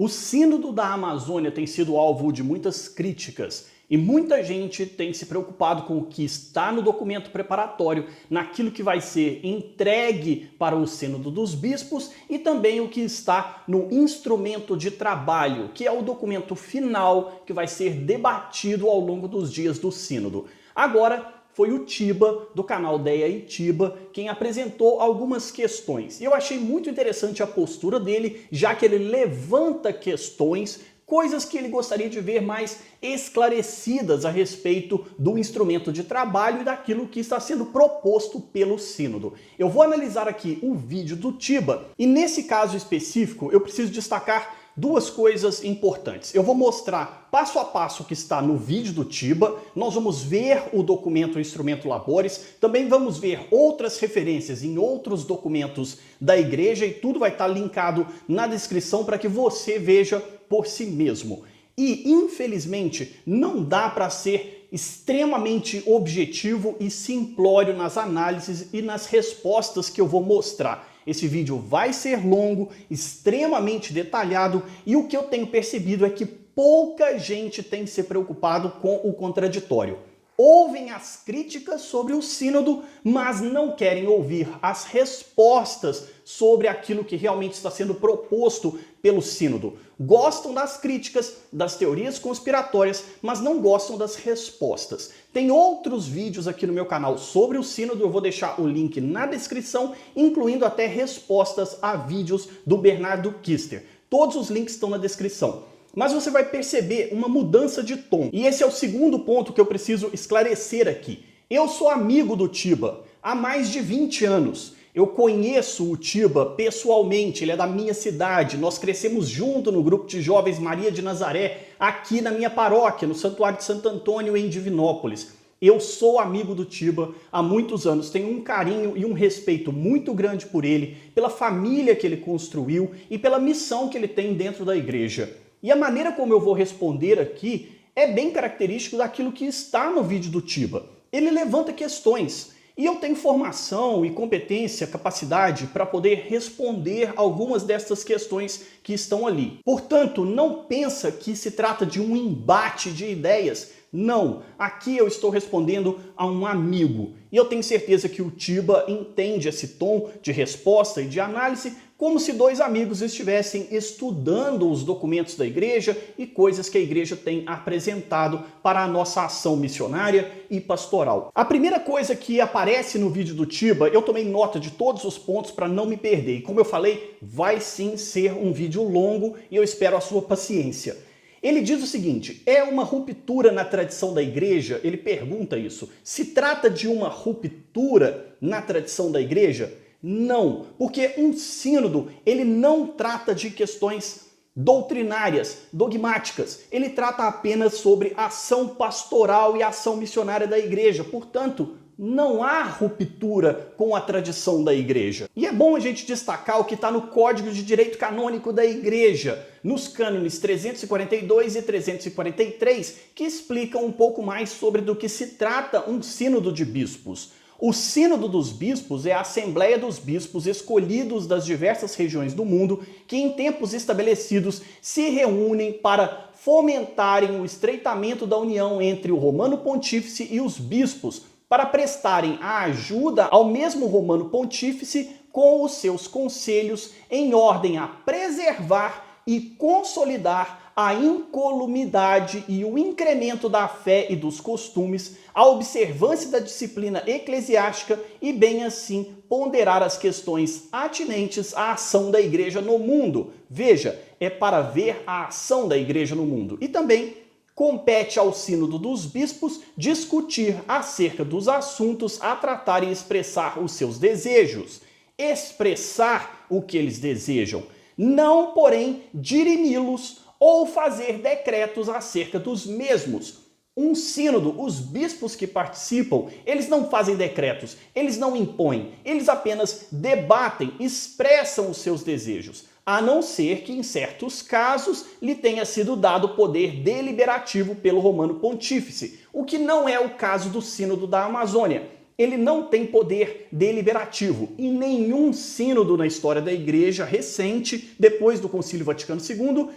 O Sínodo da Amazônia tem sido alvo de muitas críticas e muita gente tem se preocupado com o que está no documento preparatório, naquilo que vai ser entregue para o Sínodo dos Bispos e também o que está no instrumento de trabalho, que é o documento final que vai ser debatido ao longo dos dias do Sínodo. Agora, foi o Tiba, do canal Deia e Tiba, quem apresentou algumas questões. E eu achei muito interessante a postura dele, já que ele levanta questões, coisas que ele gostaria de ver mais esclarecidas a respeito do instrumento de trabalho e daquilo que está sendo proposto pelo Sínodo. Eu vou analisar aqui o vídeo do Tiba e nesse caso específico eu preciso destacar duas coisas importantes. Eu vou mostrar passo a passo o que está no vídeo do Tiba, nós vamos ver o documento Instrumento Laboris, também vamos ver outras referências em outros documentos da igreja e tudo vai estar linkado na descrição para que você veja por si mesmo. E, infelizmente, não dá para ser extremamente objetivo e simplório nas análises e nas respostas que eu vou mostrar. Esse vídeo vai ser longo, extremamente detalhado e o que eu tenho percebido é que pouca gente tem se preocupado com o contraditório. Ouvem as críticas sobre o Sínodo, mas não querem ouvir as respostas sobre aquilo que realmente está sendo proposto pelo Sínodo. Gostam das críticas, das teorias conspiratórias, mas não gostam das respostas. Tem outros vídeos aqui no meu canal sobre o Sínodo, eu vou deixar o link na descrição, incluindo até respostas a vídeos do Bernardo Kister. Todos os links estão na descrição. Mas você vai perceber uma mudança de tom. E esse é o segundo ponto que eu preciso esclarecer aqui. Eu sou amigo do Tiba há mais de 20 anos. Eu conheço o Tiba pessoalmente, ele é da minha cidade. Nós crescemos junto no grupo de jovens Maria de Nazaré, aqui na minha paróquia, no Santuário de Santo Antônio, em Divinópolis. Eu sou amigo do Tiba há muitos anos, tenho um carinho e um respeito muito grande por ele, pela família que ele construiu e pela missão que ele tem dentro da igreja. E a maneira como eu vou responder aqui é bem característico daquilo que está no vídeo do Tiba. Ele levanta questões e eu tenho formação e competência, capacidade para poder responder algumas dessas questões que estão ali. Portanto, não pensa que se trata de um embate de ideias. Não, aqui eu estou respondendo a um amigo. E eu tenho certeza que o Tiba entende esse tom de resposta e de análise como se dois amigos estivessem estudando os documentos da igreja e coisas que a igreja tem apresentado para a nossa ação missionária e pastoral. A primeira coisa que aparece no vídeo do Tiba, eu tomei nota de todos os pontos para não me perder. E como eu falei, vai sim ser um vídeo longo e eu espero a sua paciência. Ele diz o seguinte, é uma ruptura na tradição da igreja? Ele pergunta isso. Se trata de uma ruptura na tradição da igreja? Não, porque um sínodo, ele não trata de questões doutrinárias, dogmáticas. Ele trata apenas sobre ação pastoral e ação missionária da igreja. Portanto, não há ruptura com a tradição da igreja. E é bom a gente destacar o que está no Código de Direito Canônico da Igreja, nos cânones 342 e 343, que explicam um pouco mais sobre do que se trata um sínodo de bispos. O Sínodo dos Bispos é a Assembleia dos Bispos escolhidos das diversas regiões do mundo que em tempos estabelecidos se reúnem para fomentarem o estreitamento da união entre o Romano Pontífice e os bispos, para prestarem a ajuda ao mesmo Romano Pontífice com os seus conselhos em ordem a preservar e consolidar a incolumidade e o incremento da fé e dos costumes, a observância da disciplina eclesiástica e, bem assim, ponderar as questões atinentes à ação da igreja no mundo. Veja, é para ver a ação da igreja no mundo. E também compete ao Sínodo dos Bispos discutir acerca dos assuntos a tratar e expressar os seus desejos. Expressar o que eles desejam. Não, porém, dirimi-los ou fazer decretos acerca dos mesmos. Um sínodo, os bispos que participam, eles não fazem decretos, eles não impõem, eles apenas debatem, expressam os seus desejos, a não ser que em certos casos lhe tenha sido dado poder deliberativo pelo Romano Pontífice, o que não é o caso do Sínodo da Amazônia. Ele não tem poder deliberativo e nenhum sínodo na história da igreja recente, depois do Concílio Vaticano II,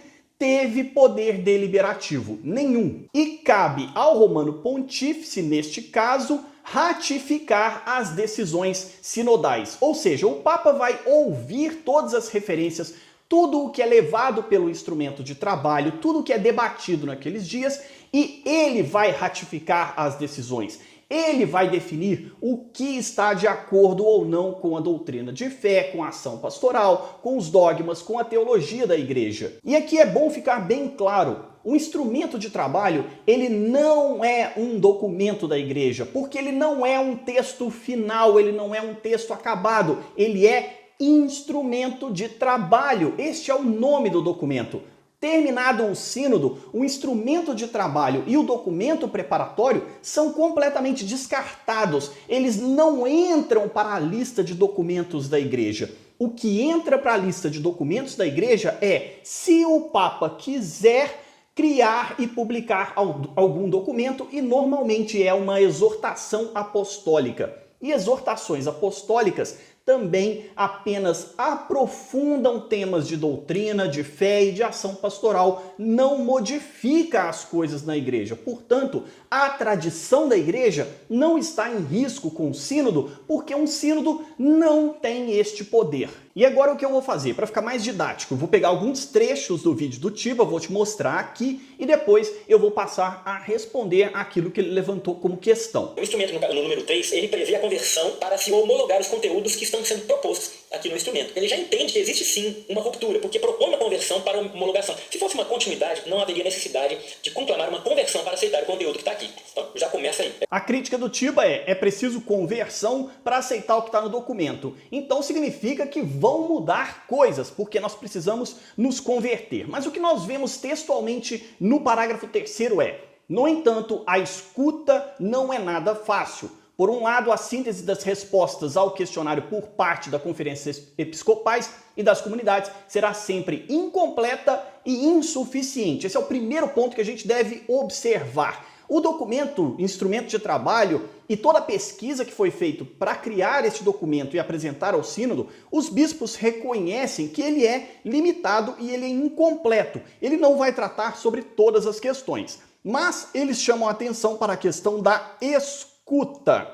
teve poder deliberativo nenhum. E cabe ao Romano Pontífice, neste caso, ratificar as decisões sinodais. Ou seja, o Papa vai ouvir todas as referências, tudo o que é levado pelo instrumento de trabalho, tudo o que é debatido naqueles dias, e ele vai ratificar as decisões. Ele vai definir o que está de acordo ou não com a doutrina de fé, com a ação pastoral, com os dogmas, com a teologia da igreja. E aqui é bom ficar bem claro, o instrumento de trabalho, ele não é um documento da igreja, porque ele não é um texto final, ele não é um texto acabado, ele é instrumento de trabalho. Este é o nome do documento. Terminado o sínodo, o instrumento de trabalho e o documento preparatório são completamente descartados. Eles não entram para a lista de documentos da igreja. O que entra para a lista de documentos da igreja é se o Papa quiser criar e publicar algum documento, e normalmente é uma exortação apostólica. E exortações apostólicas também apenas aprofundam temas de doutrina, de fé e de ação pastoral, não modifica as coisas na igreja. Portanto, a tradição da igreja não está em risco com o sínodo, porque um sínodo não tem este poder. E agora o que eu vou fazer? Para ficar mais didático, eu vou pegar alguns trechos do vídeo do Tiba, vou te mostrar aqui e depois eu vou passar a responder aquilo que ele levantou como questão. O instrumento no número 3, ele prevê a conversão para se homologar os conteúdos que estão sendo propostos aqui no instrumento. Ele já entende que existe sim uma ruptura, porque propõe uma conversão para homologação. Se fosse uma continuidade, não haveria necessidade de conclamar uma conversão para aceitar o conteúdo que está aqui. Então já começa aí. A crítica do Tiba é preciso conversão para aceitar o que está no documento. Então significa que vão mudar coisas, porque nós precisamos nos converter. Mas o que nós vemos textualmente no parágrafo 3º é: no entanto, a escuta não é nada fácil. Por um lado, a síntese das respostas ao questionário por parte da Conferências Episcopais e das comunidades será sempre incompleta e insuficiente. Esse é o primeiro ponto que a gente deve observar. O documento, instrumento de trabalho e toda a pesquisa que foi feita para criar este documento e apresentar ao sínodo, os bispos reconhecem que ele é limitado e ele é incompleto. Ele não vai tratar sobre todas as questões, mas eles chamam a atenção para a questão da escuta.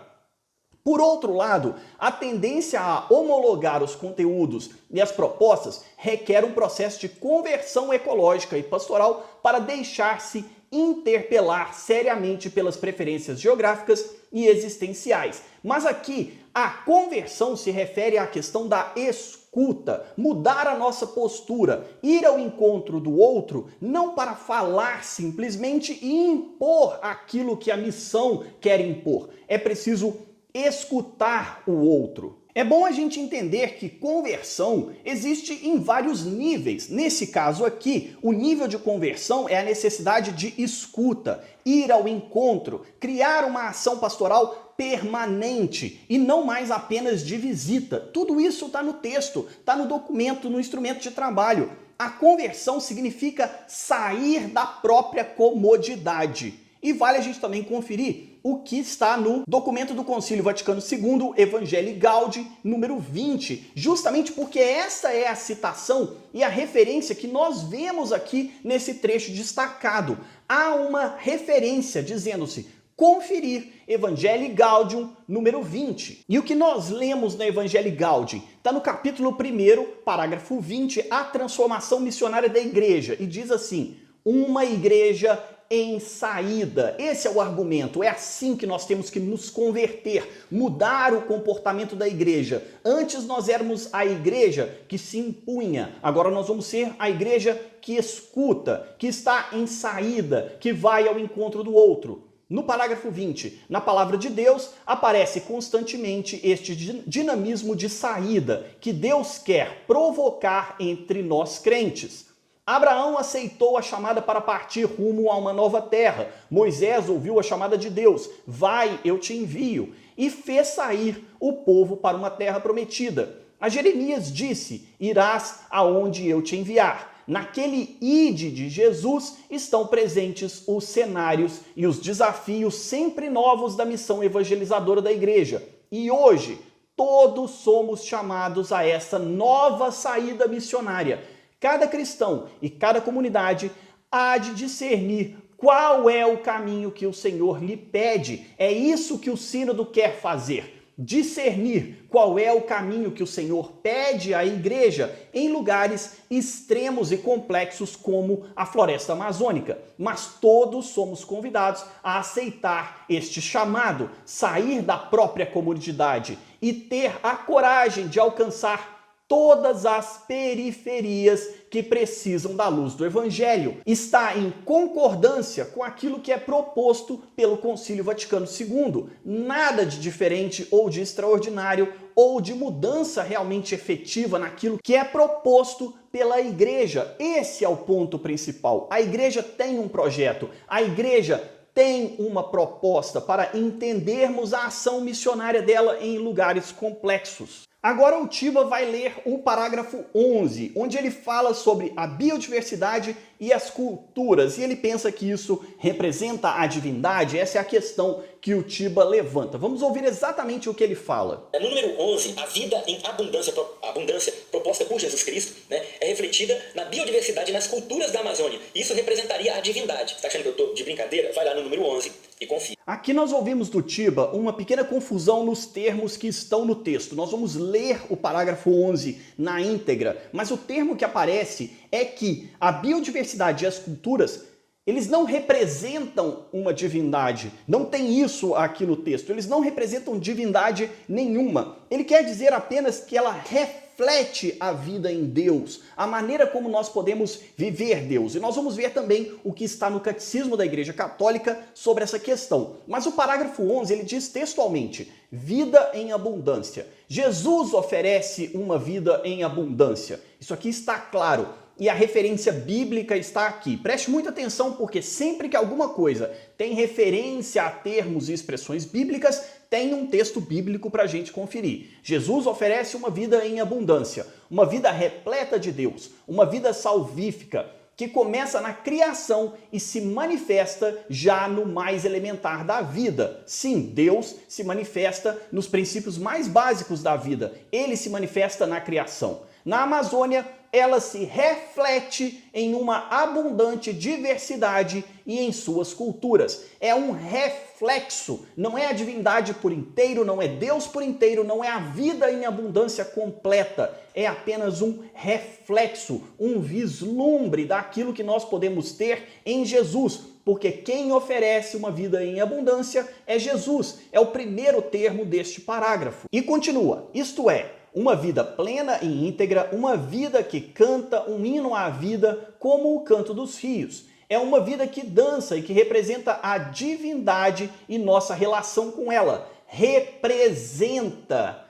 Por outro lado, a tendência a homologar os conteúdos e as propostas requer um processo de conversão ecológica e pastoral para deixar-se interpelar seriamente pelas preferências geográficas e existenciais. Mas aqui, a conversão se refere à questão da escuta, mudar a nossa postura, ir ao encontro do outro, não para falar simplesmente e impor aquilo que a missão quer impor. É preciso escutar o outro. É bom a gente entender que conversão existe em vários níveis. Nesse caso aqui, o nível de conversão é a necessidade de escuta, ir ao encontro, criar uma ação pastoral permanente e não mais apenas de visita. Tudo isso está no texto, está no documento, no instrumento de trabalho. A conversão significa sair da própria comodidade. E vale a gente também conferir o que está no documento do Concílio Vaticano II, Evangelii Gaudium, número 20, justamente porque essa é a citação e a referência que nós vemos aqui nesse trecho destacado. Há uma referência dizendo-se conferir Evangelii Gaudium, número 20. E o que nós lemos na Evangelii Gaudium? Está no capítulo 1º, parágrafo 20, a transformação missionária da igreja, e diz assim: uma igreja em saída. Esse é o argumento, é assim que nós temos que nos converter, mudar o comportamento da igreja. Antes nós éramos a igreja que se impunha, agora nós vamos ser a igreja que escuta, que está em saída, que vai ao encontro do outro. No parágrafo 20, na palavra de Deus, aparece constantemente este dinamismo de saída que Deus quer provocar entre nós crentes. Abraão aceitou a chamada para partir rumo a uma nova terra. Moisés ouviu a chamada de Deus: vai, eu te envio, e fez sair o povo para uma terra prometida. A Jeremias disse: irás aonde eu te enviar. Naquele ide de Jesus estão presentes os cenários e os desafios sempre novos da missão evangelizadora da igreja. E hoje, todos somos chamados a essa nova saída missionária. Cada cristão e cada comunidade há de discernir qual é o caminho que o Senhor lhe pede. É isso que o Sínodo quer fazer. Discernir qual é o caminho que o Senhor pede à igreja em lugares extremos e complexos como a floresta amazônica. Mas todos somos convidados a aceitar este chamado, sair da própria comunidade e ter a coragem de alcançar todas as periferias que precisam da luz do Evangelho. Está em concordância com aquilo que é proposto pelo Concílio Vaticano II. Nada de diferente ou de extraordinário ou de mudança realmente efetiva naquilo que é proposto pela igreja. Esse é o ponto principal. A igreja tem um projeto, a igreja tem uma proposta para entendermos a ação missionária dela em lugares complexos. Agora o Tiba vai ler o parágrafo 11, onde ele fala sobre a biodiversidade e as culturas, e ele pensa que isso representa a divindade. Essa é a questão que o Tiba levanta. Vamos ouvir exatamente o que ele fala. No número 11, a vida em abundância proposta por Jesus Cristo, é refletida na biodiversidade e nas culturas da Amazônia. Isso representaria a divindade. Está achando que eu estou de brincadeira? Vai lá no número 11 e confia. Aqui nós ouvimos do Tiba uma pequena confusão nos termos que estão no texto. Nós vamos ler o parágrafo 11 na íntegra, mas o termo que aparece é que a biodiversidade e as culturas, eles não representam uma divindade. Não tem isso aqui no texto. Eles não representam divindade nenhuma. Ele quer dizer apenas que ela reflete a vida em Deus, a maneira como nós podemos viver Deus. E nós vamos ver também o que está no Catecismo da Igreja Católica sobre essa questão. Mas o parágrafo 11, ele diz textualmente: vida em abundância. Jesus oferece uma vida em abundância. Isso aqui está claro. E a referência bíblica está aqui. Preste muita atenção, porque sempre que alguma coisa tem referência a termos e expressões bíblicas, tem um texto bíblico para a gente conferir. Jesus oferece uma vida em abundância, uma vida repleta de Deus, uma vida salvífica, que começa na criação e se manifesta já no mais elementar da vida. Sim, Deus se manifesta nos princípios mais básicos da vida. Ele se manifesta na criação. Na Amazônia, ela se reflete em uma abundante diversidade e em suas culturas. É um reflexo, não é a divindade por inteiro, não é Deus por inteiro, não é a vida em abundância completa. É apenas um reflexo, um vislumbre daquilo que nós podemos ter em Jesus. Porque quem oferece uma vida em abundância é Jesus. É o primeiro termo deste parágrafo. E continua, isto é, uma vida plena e íntegra, uma vida que canta um hino à vida como o canto dos rios. É uma vida que dança e que representa a divindade e nossa relação com ela. Representa.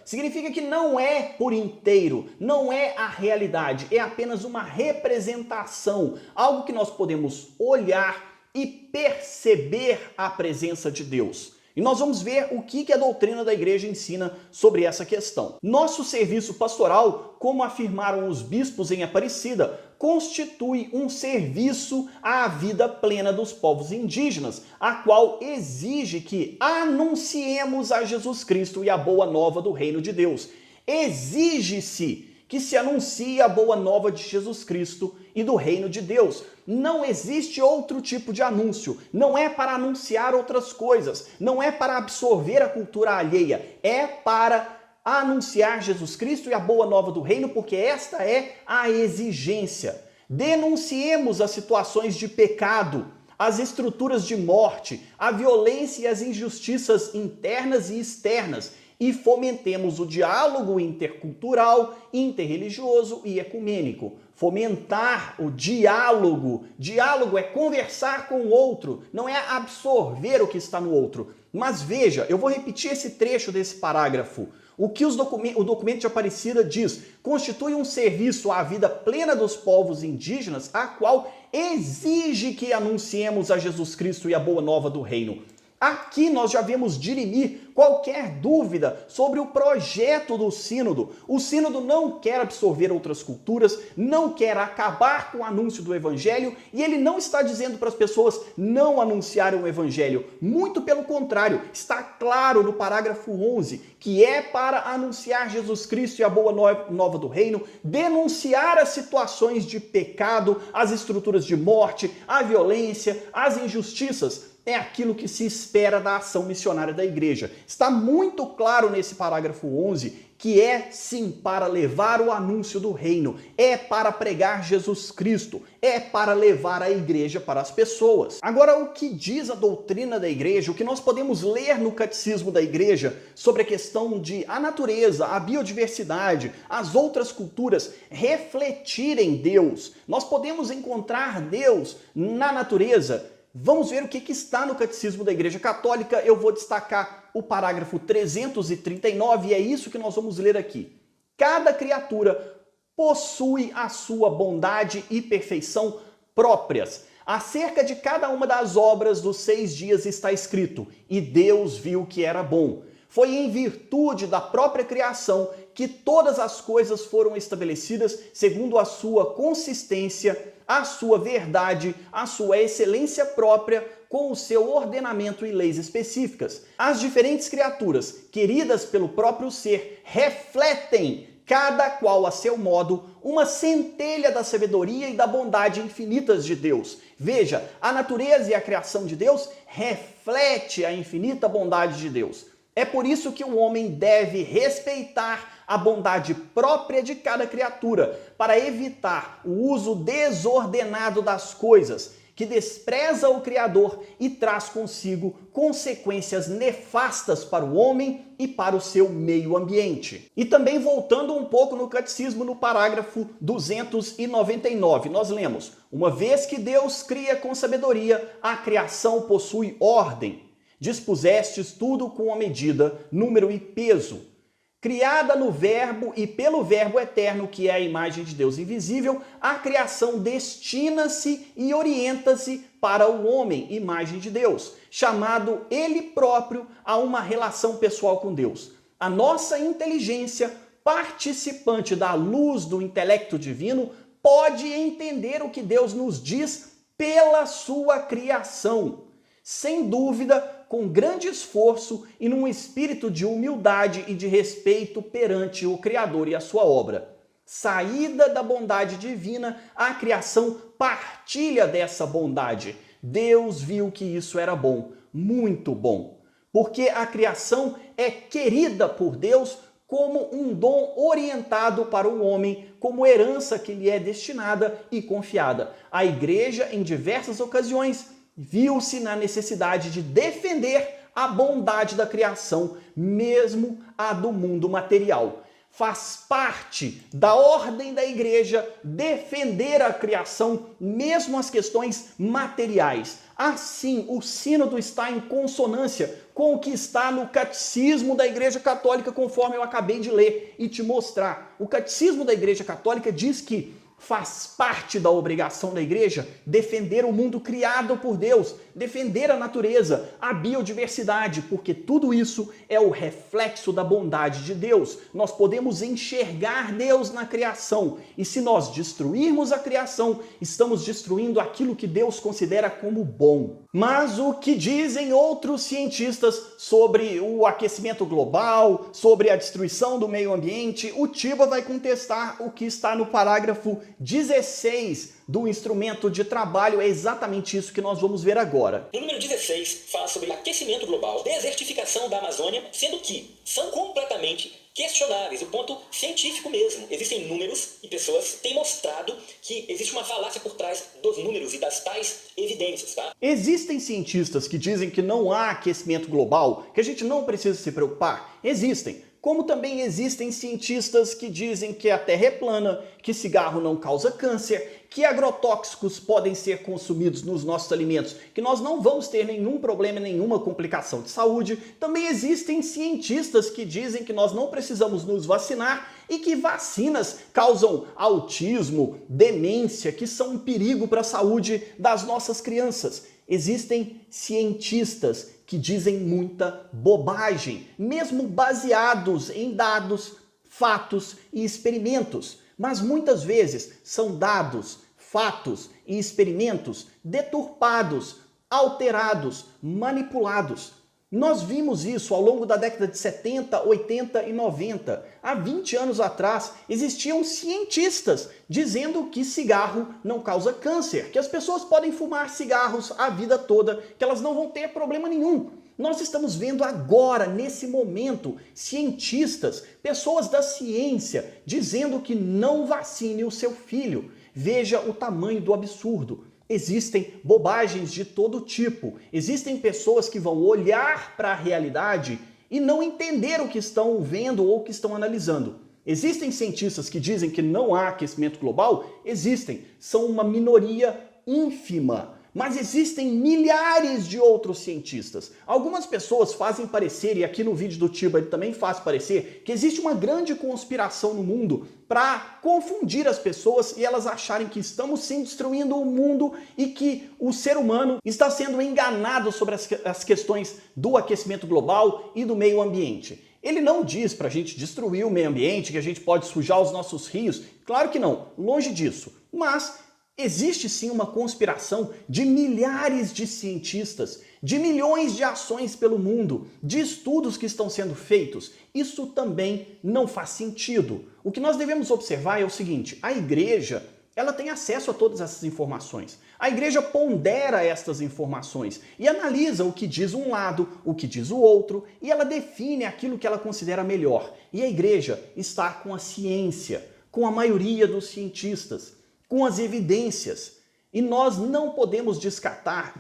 Significa que não é por inteiro, não é a realidade, é apenas uma representação, algo que nós podemos olhar e perceber a presença de Deus. E nós vamos ver o que a doutrina da igreja ensina sobre essa questão. Nosso serviço pastoral, como afirmaram os bispos em Aparecida, constitui um serviço à vida plena dos povos indígenas, a qual exige que anunciemos a Jesus Cristo e a boa nova do reino de Deus. Exige-se que se anuncie a boa nova de Jesus Cristo e do reino de Deus. Não existe outro tipo de anúncio. Não é para anunciar outras coisas. Não é para absorver a cultura alheia. É para anunciar Jesus Cristo e a boa nova do reino, porque esta é a exigência. Denunciemos as situações de pecado, as estruturas de morte, a violência e as injustiças internas e externas, e fomentemos o diálogo intercultural, interreligioso e ecumênico. Fomentar o diálogo. Diálogo é conversar com o outro, não é absorver o que está no outro. Mas veja, eu vou repetir esse trecho desse parágrafo. O que o documento de Aparecida diz? Constitui um serviço à vida plena dos povos indígenas, a qual exige que anunciemos a Jesus Cristo e a boa nova do reino. Aqui nós já vemos dirimir qualquer dúvida sobre o projeto do sínodo. O sínodo não quer absorver outras culturas, não quer acabar com o anúncio do evangelho e ele não está dizendo para as pessoas não anunciarem o evangelho. Muito pelo contrário, está claro no parágrafo 11 que é para anunciar Jesus Cristo e a boa nova do reino, denunciar as situações de pecado, as estruturas de morte, a violência, as injustiças. É aquilo que se espera da ação missionária da igreja. Está muito claro nesse parágrafo 11 que é sim para levar o anúncio do reino, é para pregar Jesus Cristo, é para levar a igreja para as pessoas. Agora, o que diz a doutrina da igreja, o que nós podemos ler no catecismo da igreja sobre a questão de a natureza, a biodiversidade, as outras culturas refletirem Deus. Nós podemos encontrar Deus na natureza. Vamos ver o que está no Catecismo da Igreja Católica. Eu vou destacar o parágrafo 339 e é isso que nós vamos ler aqui. Cada criatura possui a sua bondade e perfeição próprias. Acerca de cada uma das obras dos 6 dias está escrito: e Deus viu que era bom. Foi em virtude da própria criação que todas as coisas foram estabelecidas segundo a sua consistência, a sua verdade, a sua excelência própria, com o seu ordenamento e leis específicas. As diferentes criaturas, queridas pelo próprio ser, refletem, cada qual a seu modo, uma centelha da sabedoria e da bondade infinitas de Deus. Veja, a natureza e a criação de Deus reflete a infinita bondade de Deus. É por isso que o homem deve respeitar a bondade própria de cada criatura, para evitar o uso desordenado das coisas, que despreza o Criador e traz consigo consequências nefastas para o homem e para o seu meio ambiente. E também voltando um pouco no catecismo, no parágrafo 299, nós lemos: uma vez que Deus cria com sabedoria, a criação possui ordem. Dispusestes tudo com a medida, número e peso. Criada no Verbo e pelo Verbo eterno, que é a imagem de Deus invisível, a criação destina-se e orienta-se para o homem, imagem de Deus, chamado ele próprio a uma relação pessoal com Deus. A nossa inteligência, participante da luz do intelecto divino, pode entender o que Deus nos diz pela sua criação. Sem dúvida, com grande esforço e num espírito de humildade e de respeito perante o Criador e a sua obra. Saída da bondade divina, a criação partilha dessa bondade. Deus viu que isso era bom, muito bom, porque a criação é querida por Deus como um dom orientado para o homem, como herança que lhe é destinada e confiada. A igreja, em diversas ocasiões, viu-se na necessidade de defender a bondade da criação, mesmo a do mundo material. Faz parte da ordem da igreja defender a criação, mesmo as questões materiais. Assim, o sínodo está em consonância com o que está no catecismo da Igreja Católica, conforme eu acabei de ler e te mostrar. O catecismo da Igreja Católica diz que faz parte da obrigação da igreja defender o mundo criado por Deus, defender a natureza, a biodiversidade, porque tudo isso é o reflexo da bondade de Deus. Nós podemos enxergar Deus na criação, e se nós destruirmos a criação, estamos destruindo aquilo que Deus considera como bom. Mas o que dizem outros cientistas sobre o aquecimento global, sobre a destruição do meio ambiente? O Tiba vai contestar o que está no parágrafo 16 do instrumento de trabalho. É exatamente isso que nós vamos ver agora. O número 16 fala sobre aquecimento global, desertificação da Amazônia, sendo que são completamente questionáveis, o ponto científico mesmo. Existem números e pessoas têm mostrado que existe uma falácia por trás dos números e das tais evidências, tá? Existem cientistas que dizem que não há aquecimento global, que a gente não precisa se preocupar? Existem. Como também existem cientistas que dizem que a Terra é plana, que cigarro não causa câncer, que agrotóxicos podem ser consumidos nos nossos alimentos, que nós não vamos ter nenhum problema, nenhuma complicação de saúde. Também existem cientistas que dizem que nós não precisamos nos vacinar e que vacinas causam autismo, demência, que são um perigo para a saúde das nossas crianças. Existem cientistas que dizem muita bobagem, mesmo baseados em dados, fatos e experimentos. Mas muitas vezes são dados, fatos e experimentos deturpados, alterados, manipulados. Nós vimos isso ao longo da década de 70, 80 e 90. Há 20 anos atrás, existiam cientistas dizendo que cigarro não causa câncer, que as pessoas podem fumar cigarros a vida toda, que elas não vão ter problema nenhum. Nós estamos vendo agora, nesse momento, cientistas, pessoas da ciência, dizendo que não vacine o seu filho. Veja o tamanho do absurdo. Existem bobagens de todo tipo. Existem pessoas que vão olhar para a realidade e não entender o que estão vendo ou o que estão analisando. Existem cientistas que dizem que não há aquecimento global? Existem. São uma minoria ínfima. Mas existem milhares de outros cientistas. Algumas pessoas fazem parecer, e aqui no vídeo do Tiba ele também faz parecer, que existe uma grande conspiração no mundo para confundir as pessoas e elas acharem que estamos sim destruindo o mundo e que o ser humano está sendo enganado sobre as questões do aquecimento global e do meio ambiente. Ele não diz para a gente destruir o meio ambiente, que a gente pode sujar os nossos rios. Claro que não, longe disso. Mas existe sim uma conspiração de milhares de cientistas, de milhões de ações pelo mundo, de estudos que estão sendo feitos. Isso também não faz sentido. O que nós devemos observar é o seguinte: a igreja, ela tem acesso a todas essas informações. A igreja pondera estas informações e analisa o que diz um lado, o que diz o outro, e ela define aquilo que ela considera melhor. E a igreja está com a ciência, com a maioria dos cientistas, com as evidências. E nós não podemos descartar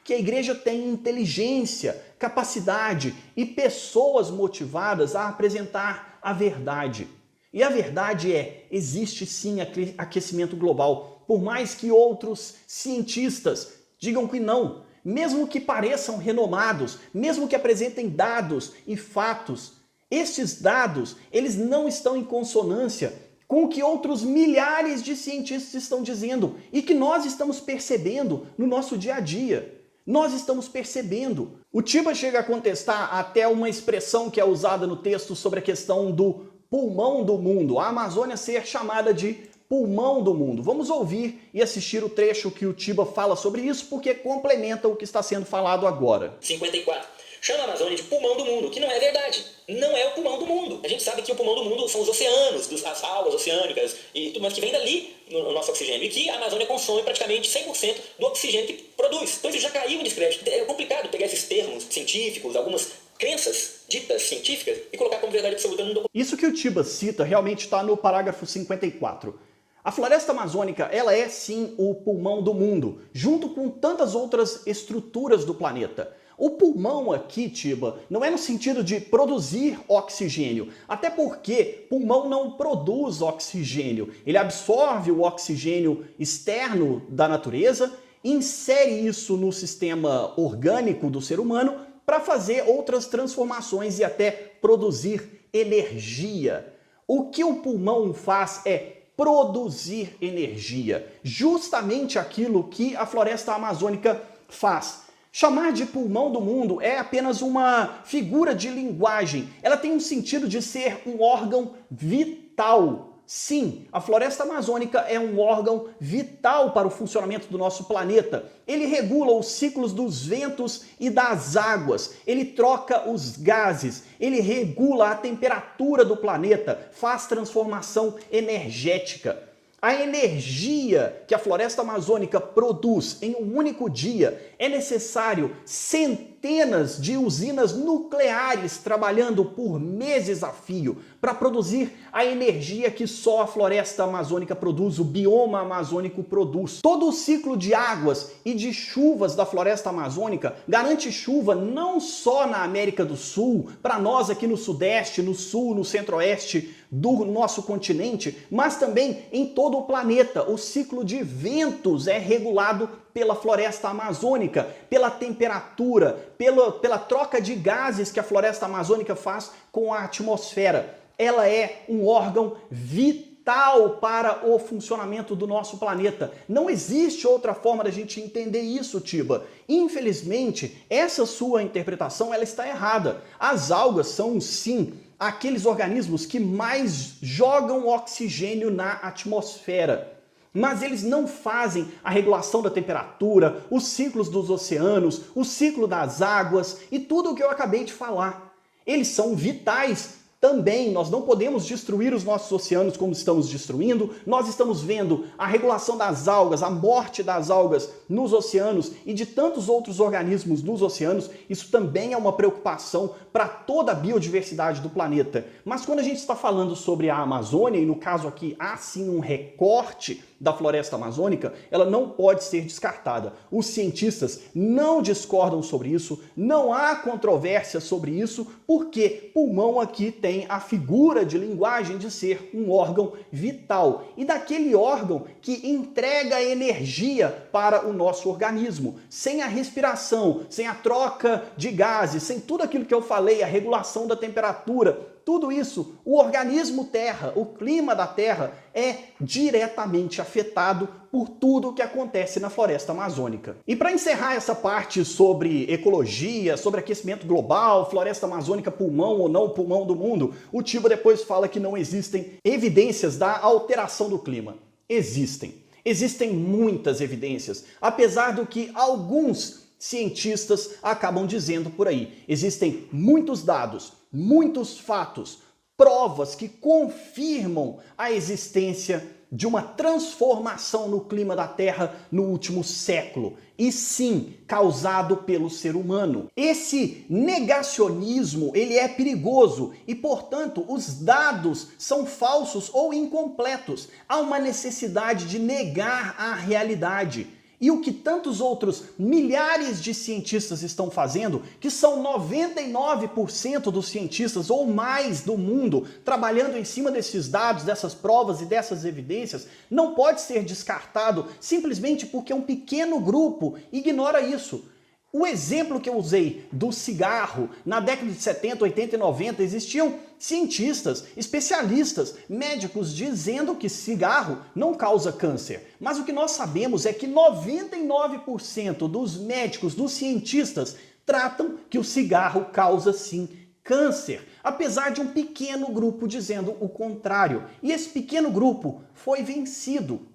que a igreja tem inteligência, capacidade e pessoas motivadas a apresentar a verdade. E a verdade é, existe sim aquecimento global, por mais que outros cientistas digam que não, mesmo que pareçam renomados, mesmo que apresentem dados e fatos, estes dados, eles não estão em consonância com o que outros milhares de cientistas estão dizendo e que nós estamos percebendo no nosso dia a dia. Nós estamos percebendo. O Tiba chega a contestar até uma expressão que é usada no texto sobre a questão do pulmão do mundo, a Amazônia ser chamada de pulmão do mundo. Vamos ouvir e assistir o trecho que o Tiba fala sobre isso, porque complementa o que está sendo falado agora. 54. Chama a Amazônia de pulmão do mundo, que não é verdade. Não é o pulmão do mundo. A gente sabe que o pulmão do mundo são os oceanos, as águas oceânicas e tudo mais que vem dali no nosso oxigênio. E que a Amazônia consome praticamente 100% do oxigênio que produz. Então isso já caiu em descrédito. É complicado pegar esses termos científicos, algumas crenças ditas científicas e colocar como verdade absoluta num documento. Isso que o Tiba cita realmente está no parágrafo 54. A floresta amazônica, ela é sim o pulmão do mundo, junto com tantas outras estruturas do planeta. O pulmão aqui, Tiba, não é no sentido de produzir oxigênio, até porque pulmão não produz oxigênio. Ele absorve o oxigênio externo da natureza, insere isso no sistema orgânico do ser humano para fazer outras transformações e até produzir energia. O que o pulmão faz é produzir energia, justamente aquilo que a floresta amazônica faz. Chamar de pulmão do mundo é apenas uma figura de linguagem. Ela tem um sentido de ser um órgão vital. Sim, a floresta amazônica é um órgão vital para o funcionamento do nosso planeta. Ele regula os ciclos dos ventos e das águas, ele troca os gases, ele regula a temperatura do planeta, faz transformação energética. A energia que a floresta amazônica produz em um único dia é necessário centenas de usinas nucleares trabalhando por meses a fio para produzir a energia que só a floresta amazônica produz, o bioma amazônico produz. Todo o ciclo de águas e de chuvas da floresta amazônica garante chuva não só na América do Sul, para nós aqui no Sudeste, no Sul, no Centro-Oeste do nosso continente, mas também em todo o planeta. O ciclo de ventos é regulado pela floresta amazônica, pela temperatura, pela troca de gases que a floresta amazônica faz com a atmosfera. Ela é um órgão vital vital para o funcionamento do nosso planeta. Não existe outra forma da gente entender isso, Tiba. Infelizmente, essa sua interpretação ela está errada. As algas são, sim, aqueles organismos que mais jogam oxigênio na atmosfera. Mas eles não fazem a regulação da temperatura, os ciclos dos oceanos, o ciclo das águas e tudo o que eu acabei de falar. Eles são vitais também. Nós não podemos destruir os nossos oceanos como estamos destruindo. Nós estamos vendo a regulação das algas, a morte das algas nos oceanos e de tantos outros organismos nos oceanos. Isso também é uma preocupação para toda a biodiversidade do planeta. Mas quando a gente está falando sobre a Amazônia, e no caso aqui há sim um recorte da floresta amazônica, ela não pode ser descartada. Os cientistas não discordam sobre isso, não há controvérsia sobre isso, porque pulmão aqui tem a figura de linguagem de ser um órgão vital e daquele órgão que entrega energia para o nosso organismo. Sem a respiração, sem a troca de gases, sem tudo aquilo que eu falei, a regulação da temperatura, tudo isso, o organismo Terra, o clima da Terra é diretamente afetado por tudo o que acontece na floresta amazônica. E para encerrar essa parte sobre ecologia, sobre aquecimento global, floresta amazônica pulmão ou não pulmão do mundo, o Tiba depois fala que não existem evidências da alteração do clima. Existem. Existem muitas evidências, apesar do que alguns cientistas acabam dizendo por aí. Existem muitos dados, muitos fatos, provas que confirmam a existência de uma transformação no clima da Terra no último século. E sim, causado pelo ser humano. Esse negacionismo, ele é perigoso e, portanto, os dados são falsos ou incompletos. Há uma necessidade de negar a realidade. E o que tantos outros milhares de cientistas estão fazendo, que são 99% dos cientistas ou mais do mundo trabalhando em cima desses dados, dessas provas e dessas evidências, não pode ser descartado simplesmente porque um pequeno grupo ignora isso. O exemplo que eu usei do cigarro, na década de 70, 80 e 90, existiam cientistas, especialistas, médicos dizendo que cigarro não causa câncer. Mas o que nós sabemos é que 99% dos médicos, dos cientistas, tratam que o cigarro causa sim câncer, apesar de um pequeno grupo dizendo o contrário. E esse pequeno grupo foi vencido.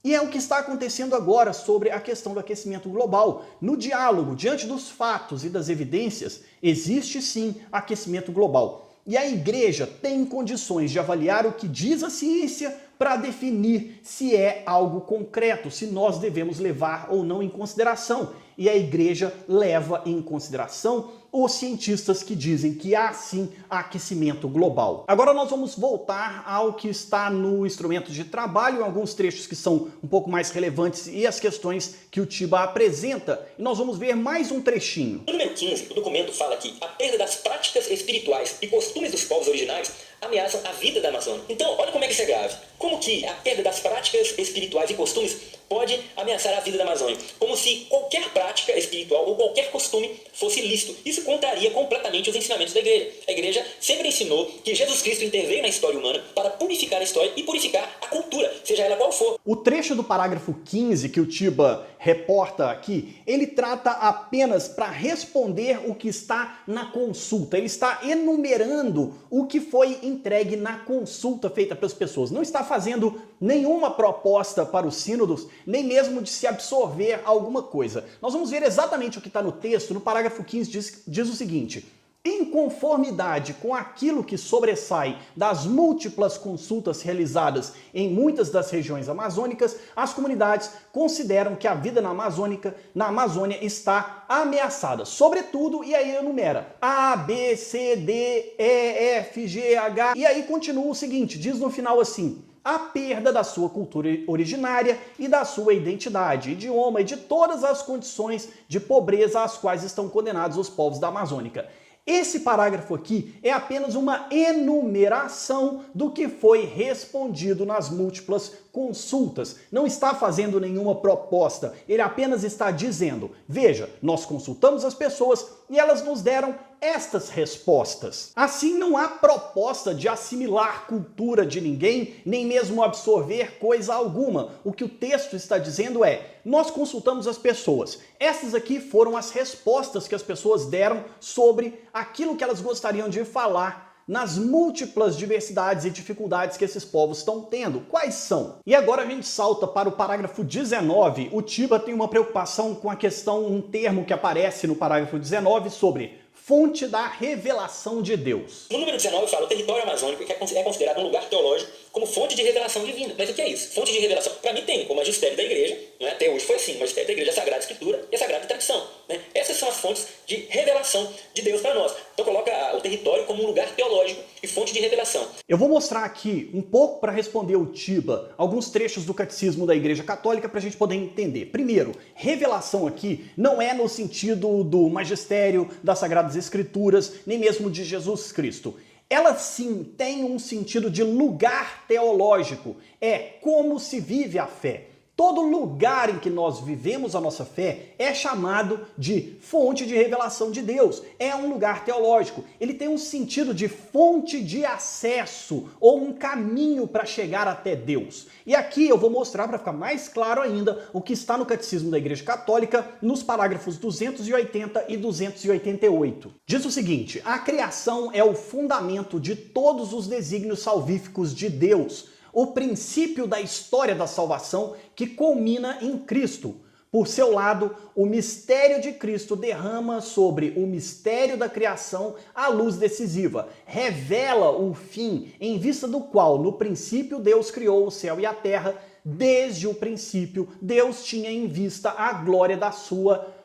E é o que está acontecendo agora sobre a questão do aquecimento global. No diálogo, diante dos fatos e das evidências, existe sim aquecimento global. E a igreja tem condições de avaliar o que diz a ciência para definir se é algo concreto, se nós devemos levar ou não em consideração. E a igreja leva em consideração os cientistas que dizem que há sim aquecimento global. Agora nós vamos voltar ao que está no instrumento de trabalho, alguns trechos que são um pouco mais relevantes e as questões que o Tiba apresenta. E nós vamos ver mais um trechinho. No número 15, o documento fala que a perda das práticas espirituais e costumes dos povos originários ameaçam a vida da Amazônia. Então, olha como é que isso é grave. Como que a perda das práticas espirituais e costumes pode ameaçar a vida da Amazônia? Como se qualquer prática espiritual ou qualquer costume fosse lícito. Isso contraria completamente os ensinamentos da igreja. A igreja sempre ensinou que Jesus Cristo interveio na história humana para purificar a história e purificar a cultura, seja ela qual for. O trecho do parágrafo 15 que o Tiba reporta aqui, ele trata apenas para responder o que está na consulta. Ele está enumerando o que foi entregue na consulta feita pelas pessoas. Não está fazendo nenhuma proposta para os sínodos, nem mesmo de se absorver alguma coisa. Nós vamos ver exatamente o que está no texto. No parágrafo 15 diz o seguinte: em conformidade com aquilo que sobressai das múltiplas consultas realizadas em muitas das regiões amazônicas, as comunidades consideram que a vida na Amazônia está ameaçada. Sobretudo, e aí enumera A, B, C, D, E, F, G, H, e aí continua o seguinte, diz no final assim: a perda da sua cultura originária e da sua identidade, idioma e de todas as condições de pobreza às quais estão condenados os povos da Amazônica. Esse parágrafo aqui é apenas uma enumeração do que foi respondido nas múltiplas consultas, não está fazendo nenhuma proposta, ele apenas está dizendo, veja, nós consultamos as pessoas e elas nos deram estas respostas. Assim, não há proposta de assimilar cultura de ninguém, nem mesmo absorver coisa alguma. O que o texto está dizendo é, nós consultamos as pessoas. Essas aqui foram as respostas que as pessoas deram sobre aquilo que elas gostariam de falar nas múltiplas diversidades e dificuldades que esses povos estão tendo. Quais são? E agora a gente salta para o parágrafo 19. O Tiba tem uma preocupação com a questão, um termo que aparece no parágrafo 19 sobre fonte da revelação de Deus. No número 19 fala o território amazônico, que é considerado um lugar teológico como fonte de revelação divina. Mas o que é isso? Fonte de revelação. Para mim tem o magistério da igreja, né? Até hoje foi assim, o magistério da igreja, a Sagrada Escritura e a Sagrada Tradição. Né? Essas são as fontes de revelação de Deus para nós. Então coloca o território como um lugar teológico e fonte de revelação. Eu vou mostrar aqui um pouco para responder o Tiba, alguns trechos do Catecismo da Igreja Católica para a gente poder entender. Primeiro, revelação aqui não é no sentido do magistério, das Sagradas Escrituras, nem mesmo de Jesus Cristo. Ela sim tem um sentido de lugar teológico, é como se vive a fé. Todo lugar em que nós vivemos a nossa fé é chamado de fonte de revelação de Deus. É um lugar teológico. Ele tem um sentido de fonte de acesso ou um caminho para chegar até Deus. E aqui eu vou mostrar para ficar mais claro ainda o que está no Catecismo da Igreja Católica nos parágrafos 280 e 288. Diz o seguinte: a criação é o fundamento de todos os desígnios salvíficos de Deus, o princípio da história da salvação que culmina em Cristo. Por seu lado, o mistério de Cristo derrama sobre o mistério da criação a luz decisiva, revela o fim em vista do qual, no princípio, Deus criou o céu e a terra. Desde o princípio, Deus tinha em vista a glória